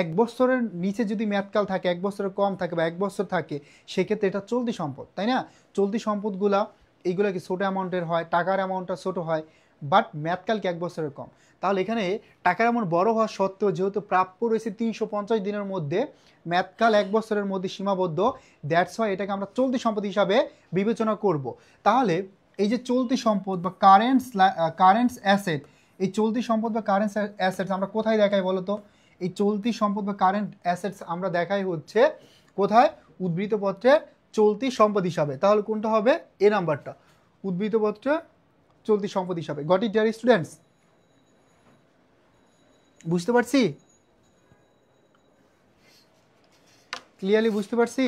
[SPEAKER 1] 1 বছরের নিচে যদি মেয়াদকাল থাকে, 1 বছরের কম থাকে বা 1 বছর থাকে, সেক্ষেত্রে এটা চলতি সম্পদ, তাই না? চলতি সম্পদগুলা এইগুলো কি ছোটো অ্যামাউন্টের হয়, টাকার অ্যামাউন্টটা ছোটো হয়, বাট মেয়াদকাল কি 1 বছরের কম। তাহলে এখানে টাকার অ্যামাউন্ট বড় হওয়া সত্ত্বেও যেহেতু প্রাপ্য রয়েছে 350 দিনের মধ্যে, মেয়াদকাল 1 বছরের মধ্যে সীমাবদ্ধ, দ্যাটস ওয়াই এটাকে আমরা চলতি সম্পদ হিসাবে বিবেচনা করব। তাহলে এই যে চলতি সম্পদ বা কারেন্টস অ্যাসেট, এই চলতি সম্পদ বা কারেন্ট অ্যাসেটস আমরা কোথায় দেখাই বলো তো? এই চলতি সম্পদ বা কারেন্ট অ্যাসেটস আমরা দেখাই হচ্ছে কোথায়? উদ্ধৃত পত্রে চলতি সম্পদ হিসাবে। তাহলে কোনটা হবে? এ নাম্বারটা, উদ্ধৃত পত্রে চলতি সম্পদ হিসাবে। Got it dear students? বুঝতে পারছি? ক্লিয়ারলি বুঝতে পারছি?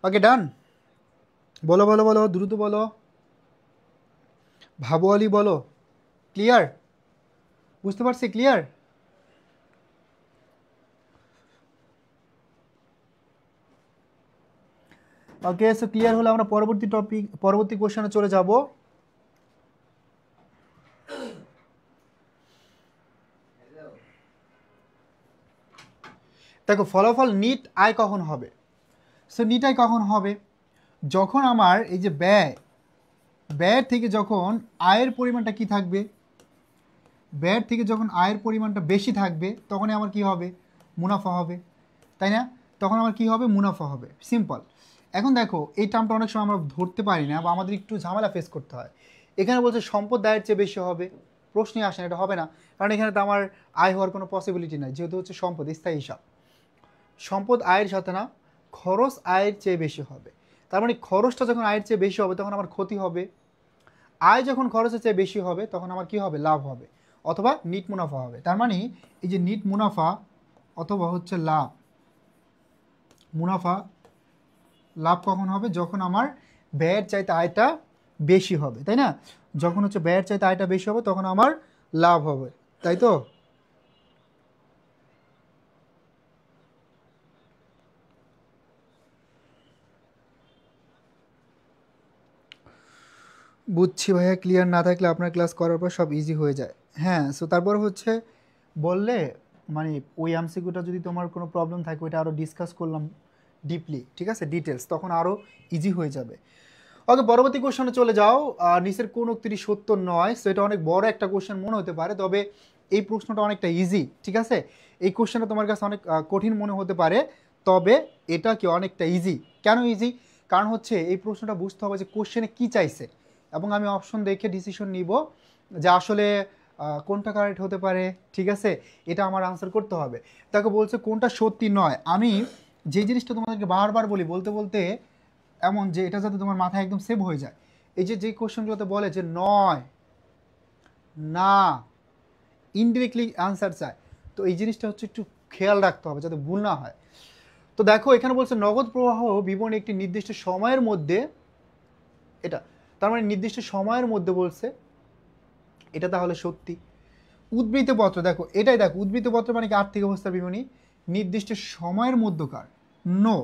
[SPEAKER 1] ওকে ডান, বলো বলো বলো, দ্রুত বলো, ভাবো আলী বলো। ক্লিয়ার? বুঝতে পারছি? ক্লিয়ার? ওকে, সো ক্লিয়ার হলে আমরা পরবর্তী টপিক, পরবর্তী কোশ্চেনে চলে যাব। দেখো ফলাফল নিট আয় কখন হবে? সো নিট আয় কখন হবে? যখন আমার এই যে ব্যয়ের থেকে যখন আয়ের পরিমাণটা কি থাকবে, ব্যয়ের থেকে যখন আয়ের পরিমাণটা বেশি থাকবে তখনই আমার কি হবে? মুনাফা হবে, তাই না? তখন আমার কি হবে? মুনাফা হবে, সিম্পল। এখন দেখো এই টার্মটা অনেক সময় আমরা ধরতে পারি না বা আমাদের একটু ঝামেলা ফেস করতে হয়। এখানে বলছে সম্পদ আয়ের চেয়ে বেশি হবে, প্রশ্নই আসে না, এটা হবে না, কারণ এখানে তো আমার আয় হওয়ার কোনো পসিবিলিটি নাই, যেহেতু হচ্ছে সম্পদ স্থায়ী হিসাব। সম্পদ আয়ের সাথে না, খরচ আয়ের চেয়ে বেশি হবে। তার মানে খরচটা যখন আয়ের চেয়ে বেশি হবে তখন আমার ক্ষতি হবে, আয় যখন খরচের চেয়ে বেশি হবে তখন আমার কি হবে? লাভ হবে, অথবা নিট মুনাফা হবে। তার মানে এই যে নিট মুনাফা অথবা হচ্ছে লাভ, মুনাফা লাভ কখন হবে? যখন আমার ব্যয়ের চাইতে আয়টা বেশি হবে, তাই না? যখন হচ্ছে ব্যয়ের চাইতে আয়টা বেশি হবে তখন আমার লাভ হবে, তাই তো? বুঝছি ভাইয়া, ক্লিয়ার না থাকলে আপনার ক্লাস করার পর সব ইজি হয়ে যায়। হ্যাঁ, সো তারপর হচ্ছে বললে মানে ওই এমসিকিউটা যদি তোমার কোনো প্রবলেম থাকে ওইটা আরও ডিসকাস করলাম ডিপলি, ঠিক আছে, ডিটেলস, তখন আরও ইজি হয়ে যাবে। ওকে, পরবর্তী কোশ্চেনে চলে যাও। নিচের কোন উক্তিটি সত্য নয়? সো এটা অনেক বড় একটা কোশ্চেন মনে হতে পারে, তবে এই প্রশ্নটা অনেকটা ইজি, ঠিক আছে? এই কোশ্চেনটা তোমার কাছে অনেক কঠিন মনে হতে পারে, তবে এটা কি অনেকটা ইজি। কেন ইজি? কারণ হচ্ছে এই প্রশ্নটা বুঝতে হবে যে কোশ্চেনে কী চাইছে, এবং আমি অপশন দেখে ডিসিশন নিব যে আসলে কোনটা কারেক্ট হতে পারে, ঠিক আছে? এটা আমার আনসার করতে হবে। তাকে বলছে কোনটা সত্যি নয়। আমি যে জিনিসটা তোমাদেরকে বারবার বলি বলতে বলতে এমন যে এটা যাতে তোমার মাথায় একদম সেভ হয়ে যায়, এই যে কোশ্চেনগুলোতে বলে যে নয়, না, ইনডিরেক্টলি আনসার চায়, তো এই জিনিসটা হচ্ছে একটু খেয়াল রাখতে হবে যাতে ভুল না হয়। তো দেখো এখানে বলছে নগদ প্রবাহ বিবরণী একটি নির্দিষ্ট সময়ের মধ্যে, এটা তার মানে নির্দিষ্ট সময়ের মধ্যে বলছে, এটা তাহলে সত্যি। উদ্ধৃত পত্র, দেখো এটাই, দেখো উদ্ধৃত পত্র মানে কি? আর্থিক অবস্থার বিবরণী নির্দিষ্ট সময়ের মধ্যকার। নো,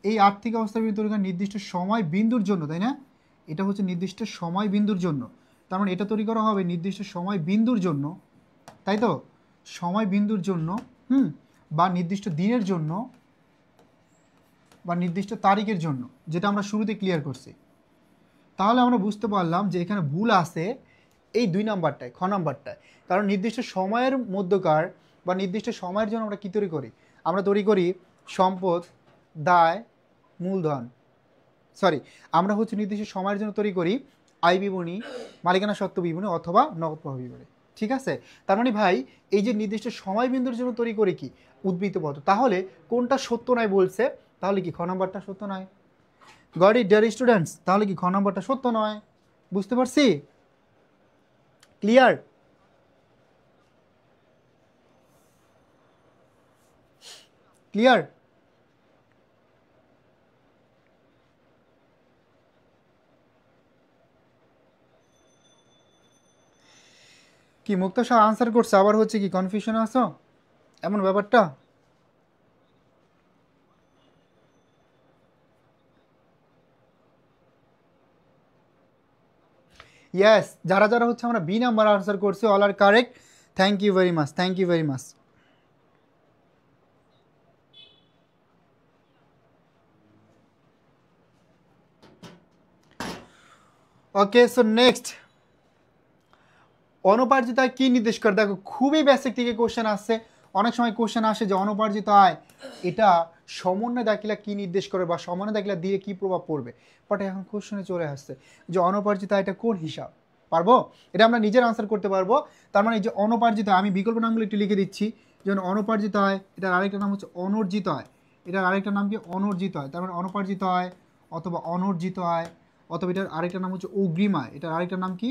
[SPEAKER 1] এই আর্থিক অবস্থার বিবরণী তৈরি করা নির্দিষ্ট সময় বিন্দুর জন্য, তাই না? এটা হচ্ছে নির্দিষ্ট সময় বিন্দুর জন্য, তার মানে এটা তৈরি করা হবে নির্দিষ্ট সময় বিন্দুর জন্য, তাই তো? সময় বিন্দুর জন্য, বা নির্দিষ্ট দিনের জন্য, বা নির্দিষ্ট তারিখের জন্য, যেটা আমরা শুরুতে ক্লিয়ার করছি। তাহলে আমরা বুঝতে পারলাম যে এখানে ভুল আছে এই 2 নাম্বারটায়, খ নাম্বারটায়। কারণ নির্দিষ্ট সময়ের মধ্যকার বা নির্দিষ্ট সময়ের জন্য আমরা কী তৈরি করি? আমরা তৈরি করি সম্পদ, দায়, মূলধন, সরি, আমরা হচ্ছে নির্দিষ্ট সময়ের জন্য তৈরি করি আয় বিবরণী, মালিকানা সত্ত্ব বিবরণী অথবা নগদ প্রবাহ বিবরণী, ঠিক আছে? তার মানে ভাই এই যে নির্দিষ্ট সময় বিন্দুর জন্য তৈরি করি কি? উদ্ধৃত পত্র। তাহলে কোনটা সত্য নয় বলছে? তাহলে কি খ নাম্বারটা সত্য নয়? Got it dear students? তাহলে কি খ নাম্বারটা সত্য নয়? বুঝতে পারছি? ক্লিয়ার? ক্লিয়ার? কি মুক্তাশা আনসার করছে, আবার হচ্ছে কি কনফিউশনে আছো এমন ব্যাপারটা? ইয়েস, যারা যারা হচ্ছে আমরা বি নাম্বার আনসার করছি all are correct. Thank you very much, thank you very much. Okay, so next, অনুপার্জিত আয় কি নির্দেশ করে? দেখো খুবই বেসিক থেকে কোশ্চেন আসছে, অনেক সময় কোশ্চেন আসে যে অনুপার্জিত আয় এটা সমন্বয় দাখিলা কি নির্দেশ করে বা সমন্বয় দাখিলা দিয়ে কি প্রভাব পড়বে, বাট এখন কোশ্চেনে চলে আসছে যে অনুপার্জিত আয়টা কোন হিসাব? পারবো? এটা আমরা নিজের আনসার করতে পারবো। তার মানে এই যে অনুপার্জিত আয়, আমি বিকল্প নামগুলো একটু লিখে দিচ্ছি, যেমন অনুপার্জিত আয়, এটার আরেকটা নাম হচ্ছে অনর্জিত আয়, এটার আরেকটা নাম কি? অনর্জিত আয়। তার মানে অনুপার্জিত আয় অথবা অনর্জিত আয়, অথবা এটার আরেকটা নাম হচ্ছে অগ্রিম আয়, এটার আরেকটা নাম কি?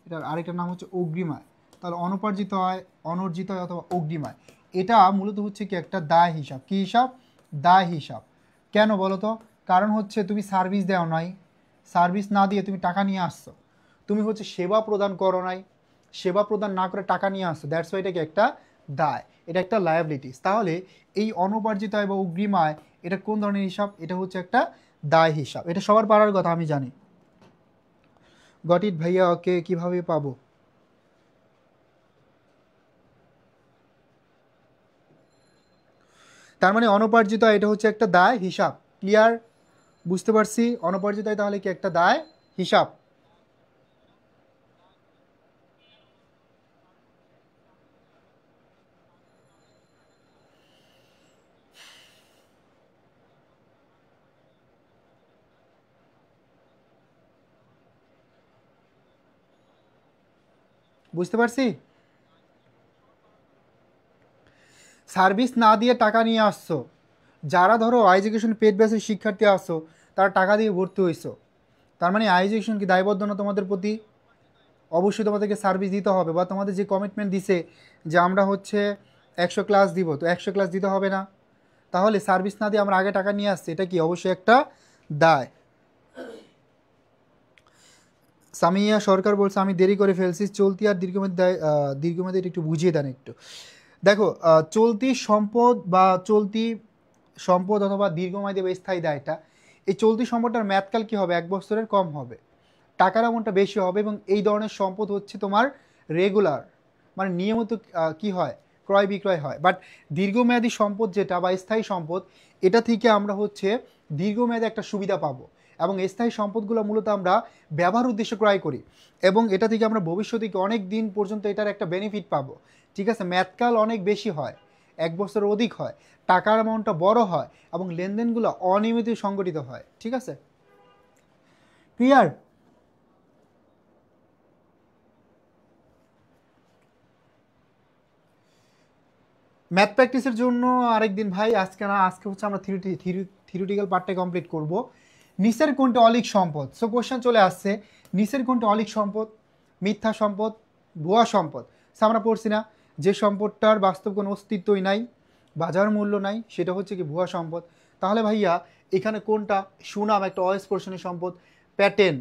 [SPEAKER 1] এটার আরেকটা নাম হচ্ছে অগ্রিম আয়। তাহলে অনুপার্জিত আয়, অনর্জিত আয় অথবা অগ্রিম আয়, এটা মূলত হচ্ছে কি একটা দায় হিসাব। কি হিসাব? দায় হিসাব। কেন বলো তো? কারণ হচ্ছে তুমি সার্ভিস দেও নাই, সার্ভিস না দিয়ে তুমি টাকা নিয়ে আসছো, তুমি হচ্ছে সেবা প্রদান করো নাই, সেবা প্রদান না করে টাকা নিয়ে আসছো, দ্যাটস ওয়াই এটাকে একটা দায়, এটা একটা লায়াবিলিটিস। তাহলে এই অনুপার্জিত আয় বা অগ্রিম আয় এটা কোন ধরনের হিসাব? এটা হচ্ছে একটা দায় হিসাব। এটা সবার পারার কথা আমি জানি। গট ইট ভাইয়া, ওকে। কীভাবে পাবো? তার মানে অনুপার্জিত আয় এটা হচ্ছে একটা দায় হিসাব। ক্লিয়ার? বুঝতে পারছি। অনুপার্জিত আয় তাহলে কি একটা দায় হিসাব। বুঝতে পারছি। সার্ভিস না দিয়ে টাকা নিয়ে আসছো, যারা ধরো এডুকেশন পেড বেসের শিক্ষার্থী আসছো, তারা টাকা দিয়ে ভর্তি হইছো, তার মানে এডুকেশন কি দায়বদ্ধ না তোমাদের প্রতি? অবশ্যই তোমাদেরকে সার্ভিস দিতে হবে, বা তোমাদের যে কমিটমেন্ট দিছে যে আমরা হচ্ছে 100 ক্লাস দিব, তো 100 ক্লাস দিতে হবে না? তাহলে সার্ভিস না দিয়ে আমরা আগে টাকা নিয়ে আসছি, এটা কি অবশ্যই একটা দায়। সামিয়া সরকার বলছে আমি দেরি করে ফেলছি, চলতি আর দীর্ঘমেয়াদী দায়, দীর্ঘমেয়াদী একটু বুঝিয়ে দেন একটু। দেখো, চলতি সম্পদ বা চলতি সম্পদ অথবা দীর্ঘমেয়াদী বা স্থায়ী দায়টা, এই চলতি সম্পদটার মেয়াদকাল কী হবে? 1 বছরের কম হবে, টাকার অ্যামাউন্টটা বেশি হবে, এবং এই ধরনের সম্পদ হচ্ছে তোমার রেগুলার, মানে নিয়মিত কি হয়, ক্রয় বিক্রয় হয়। বাট দীর্ঘমেয়াদী সম্পদ যেটা বা স্থায়ী সম্পদ, এটা থেকে আমরা হচ্ছে দীর্ঘমেয়াদে একটা সুবিধা পাবো, এবং স্থায়ী সম্পদগুলো মূলত আমরা ব্যবহার উদ্দেশ্যে ক্রয় করি, এবং এটা থেকে আমরা ভবিষ্যতে অনেক দিন পর্যন্ত এটার একটা বেনিফিট পাবো। ঠিক আছে, মেয়াদকাল অনেক বেশি হয়, 1 বছরের অধিক হয়, টাকার অ্যামাউন্টটা বড় হয়, এবং লেনদেনগুলো অনিয়মিত সংগঠিত হয়। ঠিক আছে, ক্লিয়ার? ম্যাথ প্র্যাকটিসের জন্য আরেকদিন ভাই, আজকে না, আজকে হচ্ছে আমরা থিওরিটিক্যাল পার্টটা কমপ্লিট করব। নিচের কোনটি অলিক সম্পদ? সো কোশ্চেন চলে আসছে, নিচের কোনটি অলিক সম্পদ? মিথ্যা সম্পদ, ভুয়া সম্পদ। সো আমরা পড়ছি না, যে সম্পদটার বাস্তব কোনো অস্তিত্বই নাই, বাজার মূল্য নাই, সেটা হচ্ছে কি ভুয়া সম্পদ। তাহলে ভাইয়া এখানে কোনটা? সুনাম একটা অস্পর্শনীয় সম্পদ, প্যাটেন্ট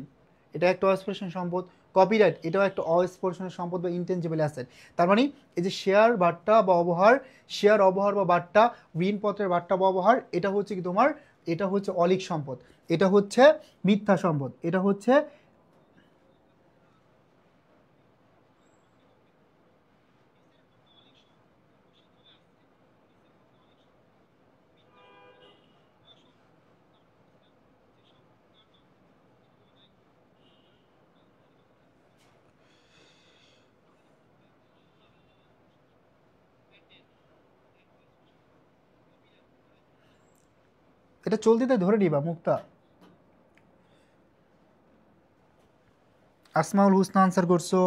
[SPEAKER 1] এটা একটা অস্পর্শনীয় সম্পদ, কপিরাইট এটাও একটা অস্পর্শনীয় সম্পদ বা ইনটেনজিবল অ্যাসেট। তার মানে এই যে শেয়ার বাট্টা বা অবহার, শেয়ার অবহার বা বাট্টা, ঋণপত্রের বাট্টা বা অবহার, এটা হচ্ছে কি তোমার, এটা হচ্ছে অলিক সম্পদ, এটা হচ্ছে মিথ্যা সম্পদ, এটা হচ্ছে। এটা চলতিতে ধরে নিবা মুক্তা। আসমাউল হুসনা আনসার করছো,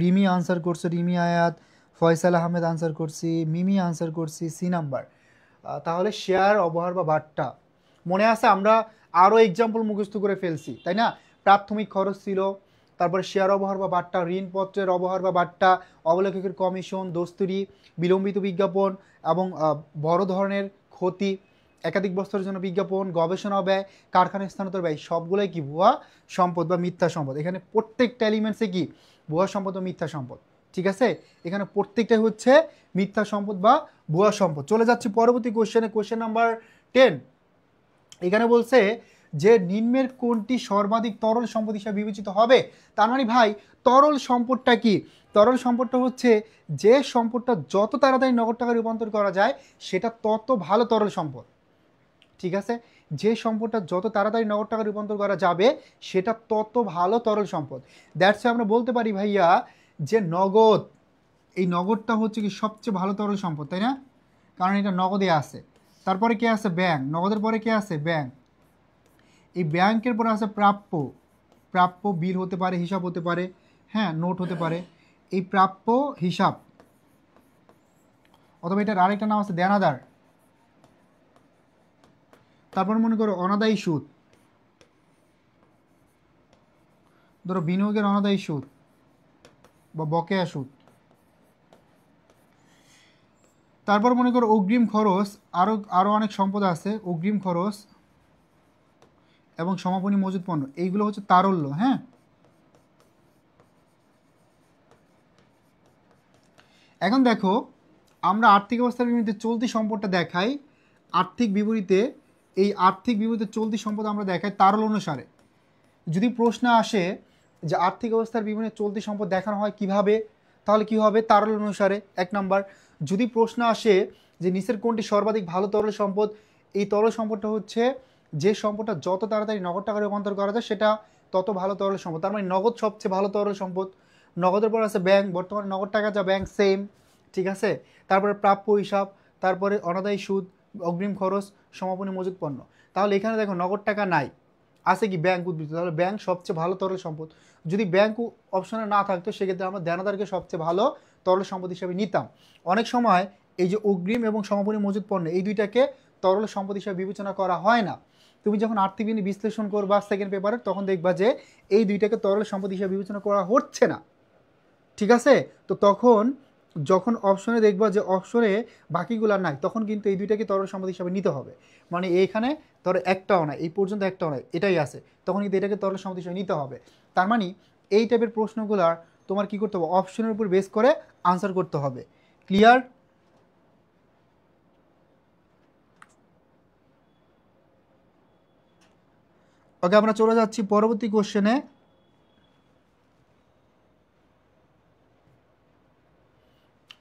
[SPEAKER 1] রিমি আনসার করছো, রিমি আয়াত, ফয়সাল আহমেদ আনসার করছি, মিমি আনসার করছি, সি নাম্বার। তাহলে শেয়ার অবহার বা বাট্টা মনে আছে, আমরা আরও এক্সাম্পল মুখস্থ করে ফেলছি, তাই না? প্রাথমিক খরচ ছিল, তারপরে শেয়ার অবহার বা বাট্টা, ঋণপত্রের অবহার বা বাট্টা, অবলেখকের কমিশন, দস্তুরি, বিলম্বিত বিজ্ঞাপন, এবং বড় ধরনের ক্ষতি, একাধিক বছরের জন্য বিজ্ঞাপন, গবেষণা ব্যয়, কারখানা স্থানান্তর ব্যয়, সবগুলোই কি ভুয়া সম্পদ বা মিথ্যা সম্পদ। এখানে প্রত্যেকটা এলিমেন্টসে কি ভুয়া সম্পদ বা মিথ্যা সম্পদ। ঠিক আছে, এখানে প্রত্যেকটাই হচ্ছে মিথ্যা সম্পদ বা ভুয়া সম্পদ। চলে যাচ্ছি পরবর্তী কোশ্চেনে, কোশ্চেন নাম্বার 10। এখানে বলছে যে নিম্নের কোনটি সর্বাধিক তরল সম্পদ হিসাবে বিবেচিত হবে? তার মানে ভাই, তরল সম্পদটা কি? তরল সম্পদটা হচ্ছে যে সম্পদটা যত তাড়াতাড়ি নগদ টাকায় রূপান্তর করা যায়, সেটা তত ভালো তরল সম্পদ। ঠিক আছে, যে সম্পদটা যত তাড়াতাড়ি নগদ টাকা রূপান্তর করা যাবে, সেটা তত ভালো তরল সম্পদ। দ্যাটস আমরা বলতে পারি ভাইয়া যে নগদ, এই নগদটা হচ্ছে কি সবচেয়ে ভালো তরল সম্পদ, তাই না? কারণ এটা নগদে আছে। তারপরে কে আছে? ব্যাংক। নগদের পরে কে আছে? ব্যাংক। এই ব্যাংকের পরে আছে প্রাপ্য। প্রাপ্য বিল হতে পারে, হিসাব হতে পারে, হ্যাঁ, নোট হতে পারে। এই প্রাপ্য হিসাব, অথবা এটার আরেকটা নাম আছে দেনাদার। তারপর মনে করো অনাদায়ী সুদ, ধরো বিনিয়োগের অনাদায়ী সুদ বা বকেয়া সুদ। তারপর মনে করো অগ্রিম খরচ, আরও আরও অনেক সম্পদ আছে, অগ্রিম খরচ, এবং সমাপনী মজুদ পণ্য, এইগুলো হচ্ছে তারল্য। হ্যাঁ, এখন দেখো আমরা আর্থিক অবস্থার বিবরণীতে চলতি সম্পদটা দেখাই, আর্থিক বিবরীতে এই আর্থিক বিবরীতে চলতি সম্পদ আমরা দেখাই তারল অনুসারে। যদি প্রশ্ন আসে যে আর্থিক অবস্থার বিবরণে চলতি সম্পদ দেখানো হয় কিভাবে, তাহলে কি হবে? তারল অনুসারে, এক নাম্বার। যদি প্রশ্ন আসে যে নিচের কোনটি সর্বাধিক ভালো তরল সম্পদ, এই তরল সম্পদটা হচ্ছে যে সম্পদটা যত তাড়াতাড়ি নগদ টাকায় রূপান্তর করা যায় সেটা তত ভালো তরল সম্পদ। তার মানে নগদ সবচেয়ে ভালো তরল সম্পদ। নগদের পর আছে ব্যাংক, বর্তমানে নগদ টাকা যা ব্যাংক সেম, ঠিক আছে। তারপরে প্রাপ্য হিসাব, তারপরে অনাদায়ী সুদ, অগ্রিম খরচ, সমাপনী মজুদ পণ্য। তাহলে এখানে দেখো নগদ টাকা নাই, আছে কি? ব্যাংক উদ্বৃত্ত। তাহলে ব্যাংক সবচেয়ে ভালো তরল সম্পদ। যদি ব্যাংক অপশনে না থাকতো সেক্ষেত্রে আমরা দেনাদারকে সবচেয়ে ভালো তরল সম্পদ হিসেবে নিতাম। অনেক সময় এই যে অগ্রিম এবং সমাপনী মজুদ পণ্য এই দুইটাকে তরল সম্পদ হিসেবে বিবেচনা করা হয় না। তুমি যখন আর্থিক বিবরণী বিশ্লেষণ করবা সেকেন্ড পেপারে তখন দেখবা যে এই দুইটাকে তরল সম্পদ হিসেবে বিবেচনা করা হচ্ছে না, ঠিক আছে। তো তখন যখন অপশনে দেখবা যে অপশনে বাকিগুলো নাই তখন কিন্তু এই দুইটাকে তরল সম্পদ হিসাবে নিতে হবে। মানে এইখানে ধরো একটাও নাই, এই পর্যন্ত একটাও নাই, এটাই আছে, তখন কিন্তু এটাকে তরল সম্পদ হিসাবে নিতে হবে। তার মানে এই টাইপের প্রশ্নগুলার তোমার কি করতে হবে? অপশনের উপর বেস করে আনসার করতে হবে। ক্লিয়ার? ওকে, আমরা চলে যাচ্ছি পরবর্তী কোশ্চেনে।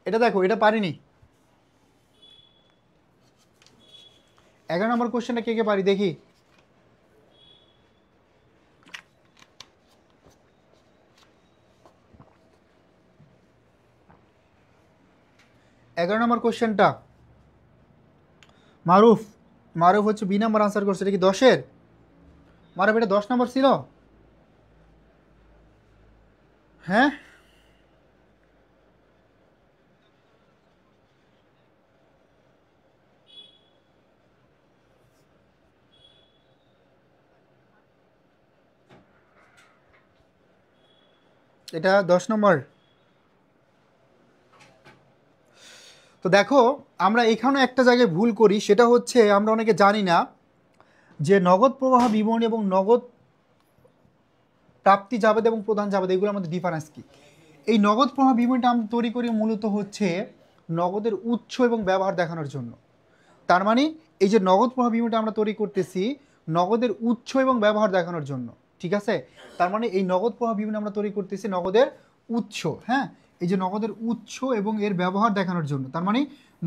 [SPEAKER 1] এটা দেখো, এটা পারিনি। 11 নম্বর কোশ্চেনটা কে কে পারি দেখি। 11 নম্বর কোশ্চেনটা মারুফ, মারুফ হচ্ছে বি নাম্বার আনসার করছে। এটা কি 10-এর? মারুফ এটা 10 নম্বর ছিল? হ্যাঁ, এটা 10 নম্বর। তো দেখো আমরা এখানে একটা জায়গায় ভুল করি, সেটা হচ্ছে আমরা অনেকে জানি না যে নগদ প্রবাহ বিবরণী এবং নগদ প্রাপ্তি জাবেদ এবং প্রধান জাবেদ এগুলোর মধ্যে ডিফারেন্স কি। এই নগদ প্রবাহ বিবরণীটা আমরা তৈরি করি মূলত হচ্ছে নগদের উৎস এবং ব্যবহার দেখানোর জন্য। তার মানে এই যে নগদ প্রবাহ বিবরণীটা আমরা তৈরি করতেছি নগদের উৎস এবং ব্যবহার দেখানোর জন্য, ঠিক আছে। তার মানে এই নগদ প্রবাহ বিবরণী আমরা তৈরি করতেছি নগদের উৎস, হ্যাঁ, এই যে নগদের উৎস এবং এর ব্যবহার দেখানোর জন্য। তার মানে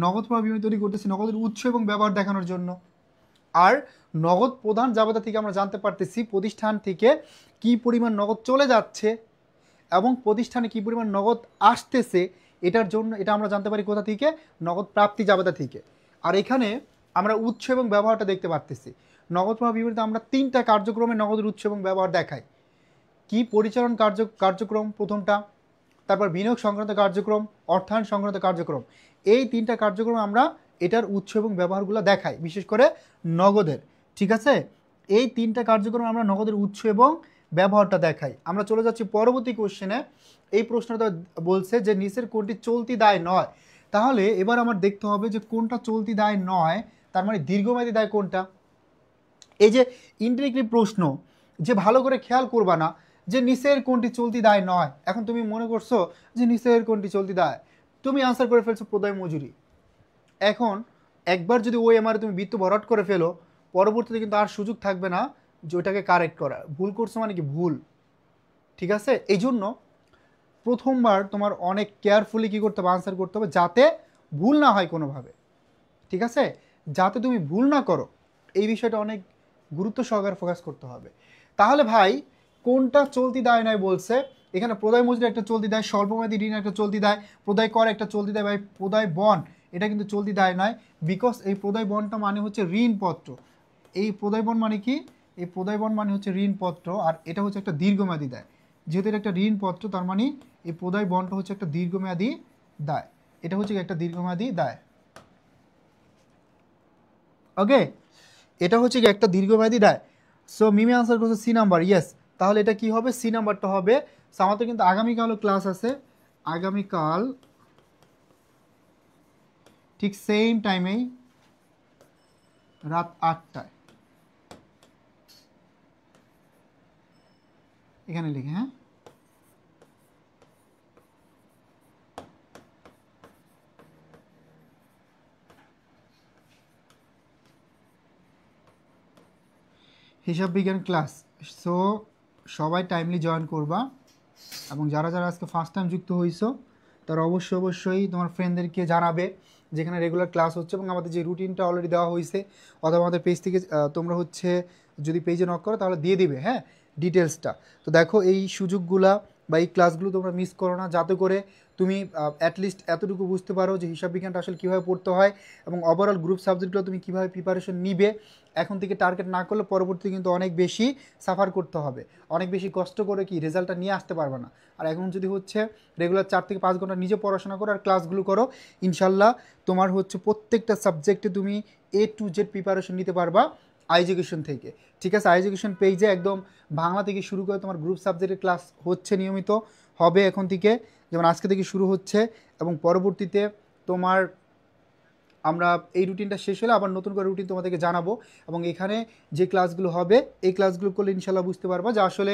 [SPEAKER 1] নগদ প্রবাহ বিবরণী তৈরি করতেছি নগদের উৎস এবং ব্যবহার দেখানোর জন্য। আর নগদ প্রধান জাবেদা থেকে আমরা জানতে পারতেছি প্রতিষ্ঠান থেকে কি পরিমাণ নগদ চলে যাচ্ছে এবং প্রতিষ্ঠানে কি পরিমাণ নগদ আসতেছে, এটার জন্য এটা আমরা জানতে পারি কোথা থেকে? নগদ প্রাপ্তি জাবেদা থেকে। আর এখানে আমরা উৎস এবং ব্যবহারটা দেখতে পারতেছি। নগদ প্রবাহ বিবরণীতে আমরা 3টা কার্যক্রমে নগদের উৎস এবং ব্যবহার দেখাই। কি? পরিচালন কার্যক্রম প্রথমটা, তারপর বিনিয়োগ সংক্রান্ত কার্যক্রম, অর্থায়ন সংক্রান্ত কার্যক্রম। এই 3টা কার্যক্রম আমরা এটার উৎস এবং ব্যবহারগুলো দেখাই, বিশেষ করে নগদের, ঠিক আছে। এই 3টা কার্যক্রম আমরা নগদের উৎস এবং ব্যবহারটা দেখাই। আমরা চলে যাচ্ছি পরবর্তী কোশ্চেনে। এই প্রশ্নটা বলছে যে নিচের কোনটি চলতি দায় নয়। তাহলে এবার আমার দেখতে হবে যে কোনটা চলতি দায় নয়, তার মানে দীর্ঘমেয়াদী দায় কোনটা। এই যে ইনডিরেক্টলি প্রশ্ন, যে ভালো করে খেয়াল করবা না যে নিচের কোনটি চলতি দায় নয়। এখন তুমি মনে করছো যে নিচের কোনটি চলতি দায়, তুমি আনসার করে ফেলছো প্রদায় মজুরি। এখন একবার যদি ওএমআর তুমি বৃত্ত ভরাট করে ফেলো, পরবর্তীতে কিন্তু আর সুযোগ থাকবে না যে ওটাকে কারেক্ট করার। ভুল করছো মানে কি ভুল, ঠিক আছে। এই জন্য প্রথমবার তোমার অনেক কেয়ারফুলি কী করতে হবে? আনসার করতে হবে যাতে ভুল না হয় কোনোভাবে, ঠিক আছে। যাতে তুমি ভুল না করো এই বিষয়টা অনেক গুরুত্ব সহকারে ফোকাস করতে হবে। তাহলে ভাই কোনটা চলতি দায় নয় বলছে? এখানে প্রদায় মজুরি একটা চলতি দায়, স্বল্পমেয়াদী ঋণ একটা চলতি দায়, প্রদায় কর একটা চলতি দায়। ভাই প্রদায় বন্ড এটা কিন্তু চলতি দায় নয়, বিকজ এই প্রদায় বন্ডটা মানে হচ্ছে ঋণপত্র। এই প্রদায় বন্ড মানে কি? এই প্রদায় বন্ড মানে হচ্ছে ঋণপত্র, আর এটা হচ্ছে একটা দীর্ঘমেয়াদী দায়। যেহেতু এটা একটা ঋণপত্র তার মানে এই প্রদায় বন্ডটা হচ্ছে একটা দীর্ঘমেয়াদী দায়। এটা হচ্ছে একটা দীর্ঘমেয়াদী দায়, ওকে। এটা হচ্ছে কি একটা দীর্ঘমেয়াদী দায়। সো মিমি আনসার করছে সি নাম্বার, ইয়েস। তাহলে এটা কি হবে? সি নাম্বারটা হবে। সো আমাদের কিন্তু আগামীকালও ক্লাস আছে, আগামীকাল ঠিক সেম টাইমেই রাত 8টায়। এখানে লিখে, হ্যাঁ হিসাব বিজ্ঞান ক্লাস। সো সবাই টাইমলি জয়েন করবা, এবং যারা যারা আজকে ফার্স্ট টাইম যুক্ত হইছো তারা অবশ্যই তোমার ফ্রেন্ডদেরকে জানাবে যেখানে রেগুলার ক্লাস হচ্ছে, এবং আমাদের যে রুটিনটা অলরেডি দেওয়া হয়েছে, অথবা আমাদের পেজ থেকে তোমরা হচ্ছে যদি পেজে নক করো তাহলে দিয়ে দিবে, হ্যাঁ ডিটেলসটা। তো দেখো এই সুযোগগুলা বা এই ক্লাসগুলো তোমরা মিস করো না, যাতে করে তুমি অ্যাটলিস্ট এতটুকু বুঝতে পারো যে হিসাব বিজ্ঞানটা আসলে কীভাবে পড়তে হয়, এবং ওভারঅল গ্রুপ সাবজেক্টগুলো তুমি কীভাবে প্রিপারেশন নিবে। এখন থেকে টার্গেট না করলে পরবর্তীতে কিন্তু অনেক বেশি সাফার করতে হবে, অনেক বেশি কষ্ট করে কি রেজাল্টটা নিয়ে আসতে পারবে না। আর এখন যদি হচ্ছে রেগুলার 4 থেকে 5 ঘন্টা নিজে পড়াশোনা করো আর ক্লাসগুলো করো, ইনশাল্লাহ তোমার হচ্ছে প্রত্যেকটা সাবজেক্টে তুমি A to Z প্রিপারেশন নিতে পারবা এডুকেশন থেকে। ঠিক আছে, এডুকেশন পেজে একদম বাংলা থেকে শুরু করে তোমার গ্রুপ সাবজেক্টের ক্লাস হচ্ছে, নিয়মিত হবে এখন থেকে, যেমন আজকে থেকে শুরু হচ্ছে, এবং পরবর্তীতে তোমার আমরা এই রুটিনটা শেষ হলে আবার নতুন করে রুটিন তোমাদেরকে জানাবো, এবং এখানে যে ক্লাসগুলো হবে এই ক্লাসগুলো করলে ইনশাল্লাহ বুঝতে পারবা যে আসলে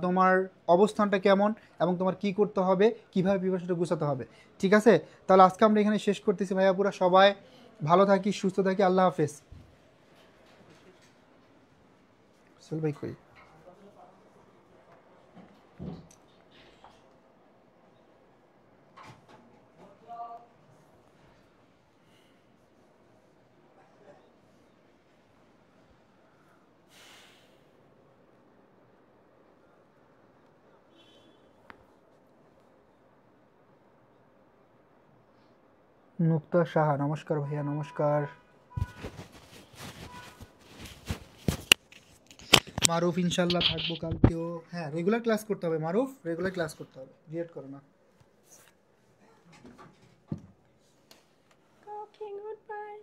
[SPEAKER 1] তোমার অবস্থানটা কেমন, এবং তোমার কি করতে হবে, কীভাবে প্রিপারেশনটা গুছাতে হবে। ঠিক আছে, তাহলে আজকে আমরা এখানে শেষ করতেছি ভাইয়াপুরা, সবাই ভালো থাকি, সুস্থ থাকি, আল্লাহ হাফেজ। ভাই কই মুক্তা সাহা, নমস্কার ভাইয়া, নমস্কার। মারুফ ইনশাল্লাহ থাকবো কালকেও, হ্যাঁ রেগুলার ক্লাস করতে হবে মারুফ, রেগুলার ক্লাস করতে হবে, বিএড করো না।
[SPEAKER 2] Okay, goodbye.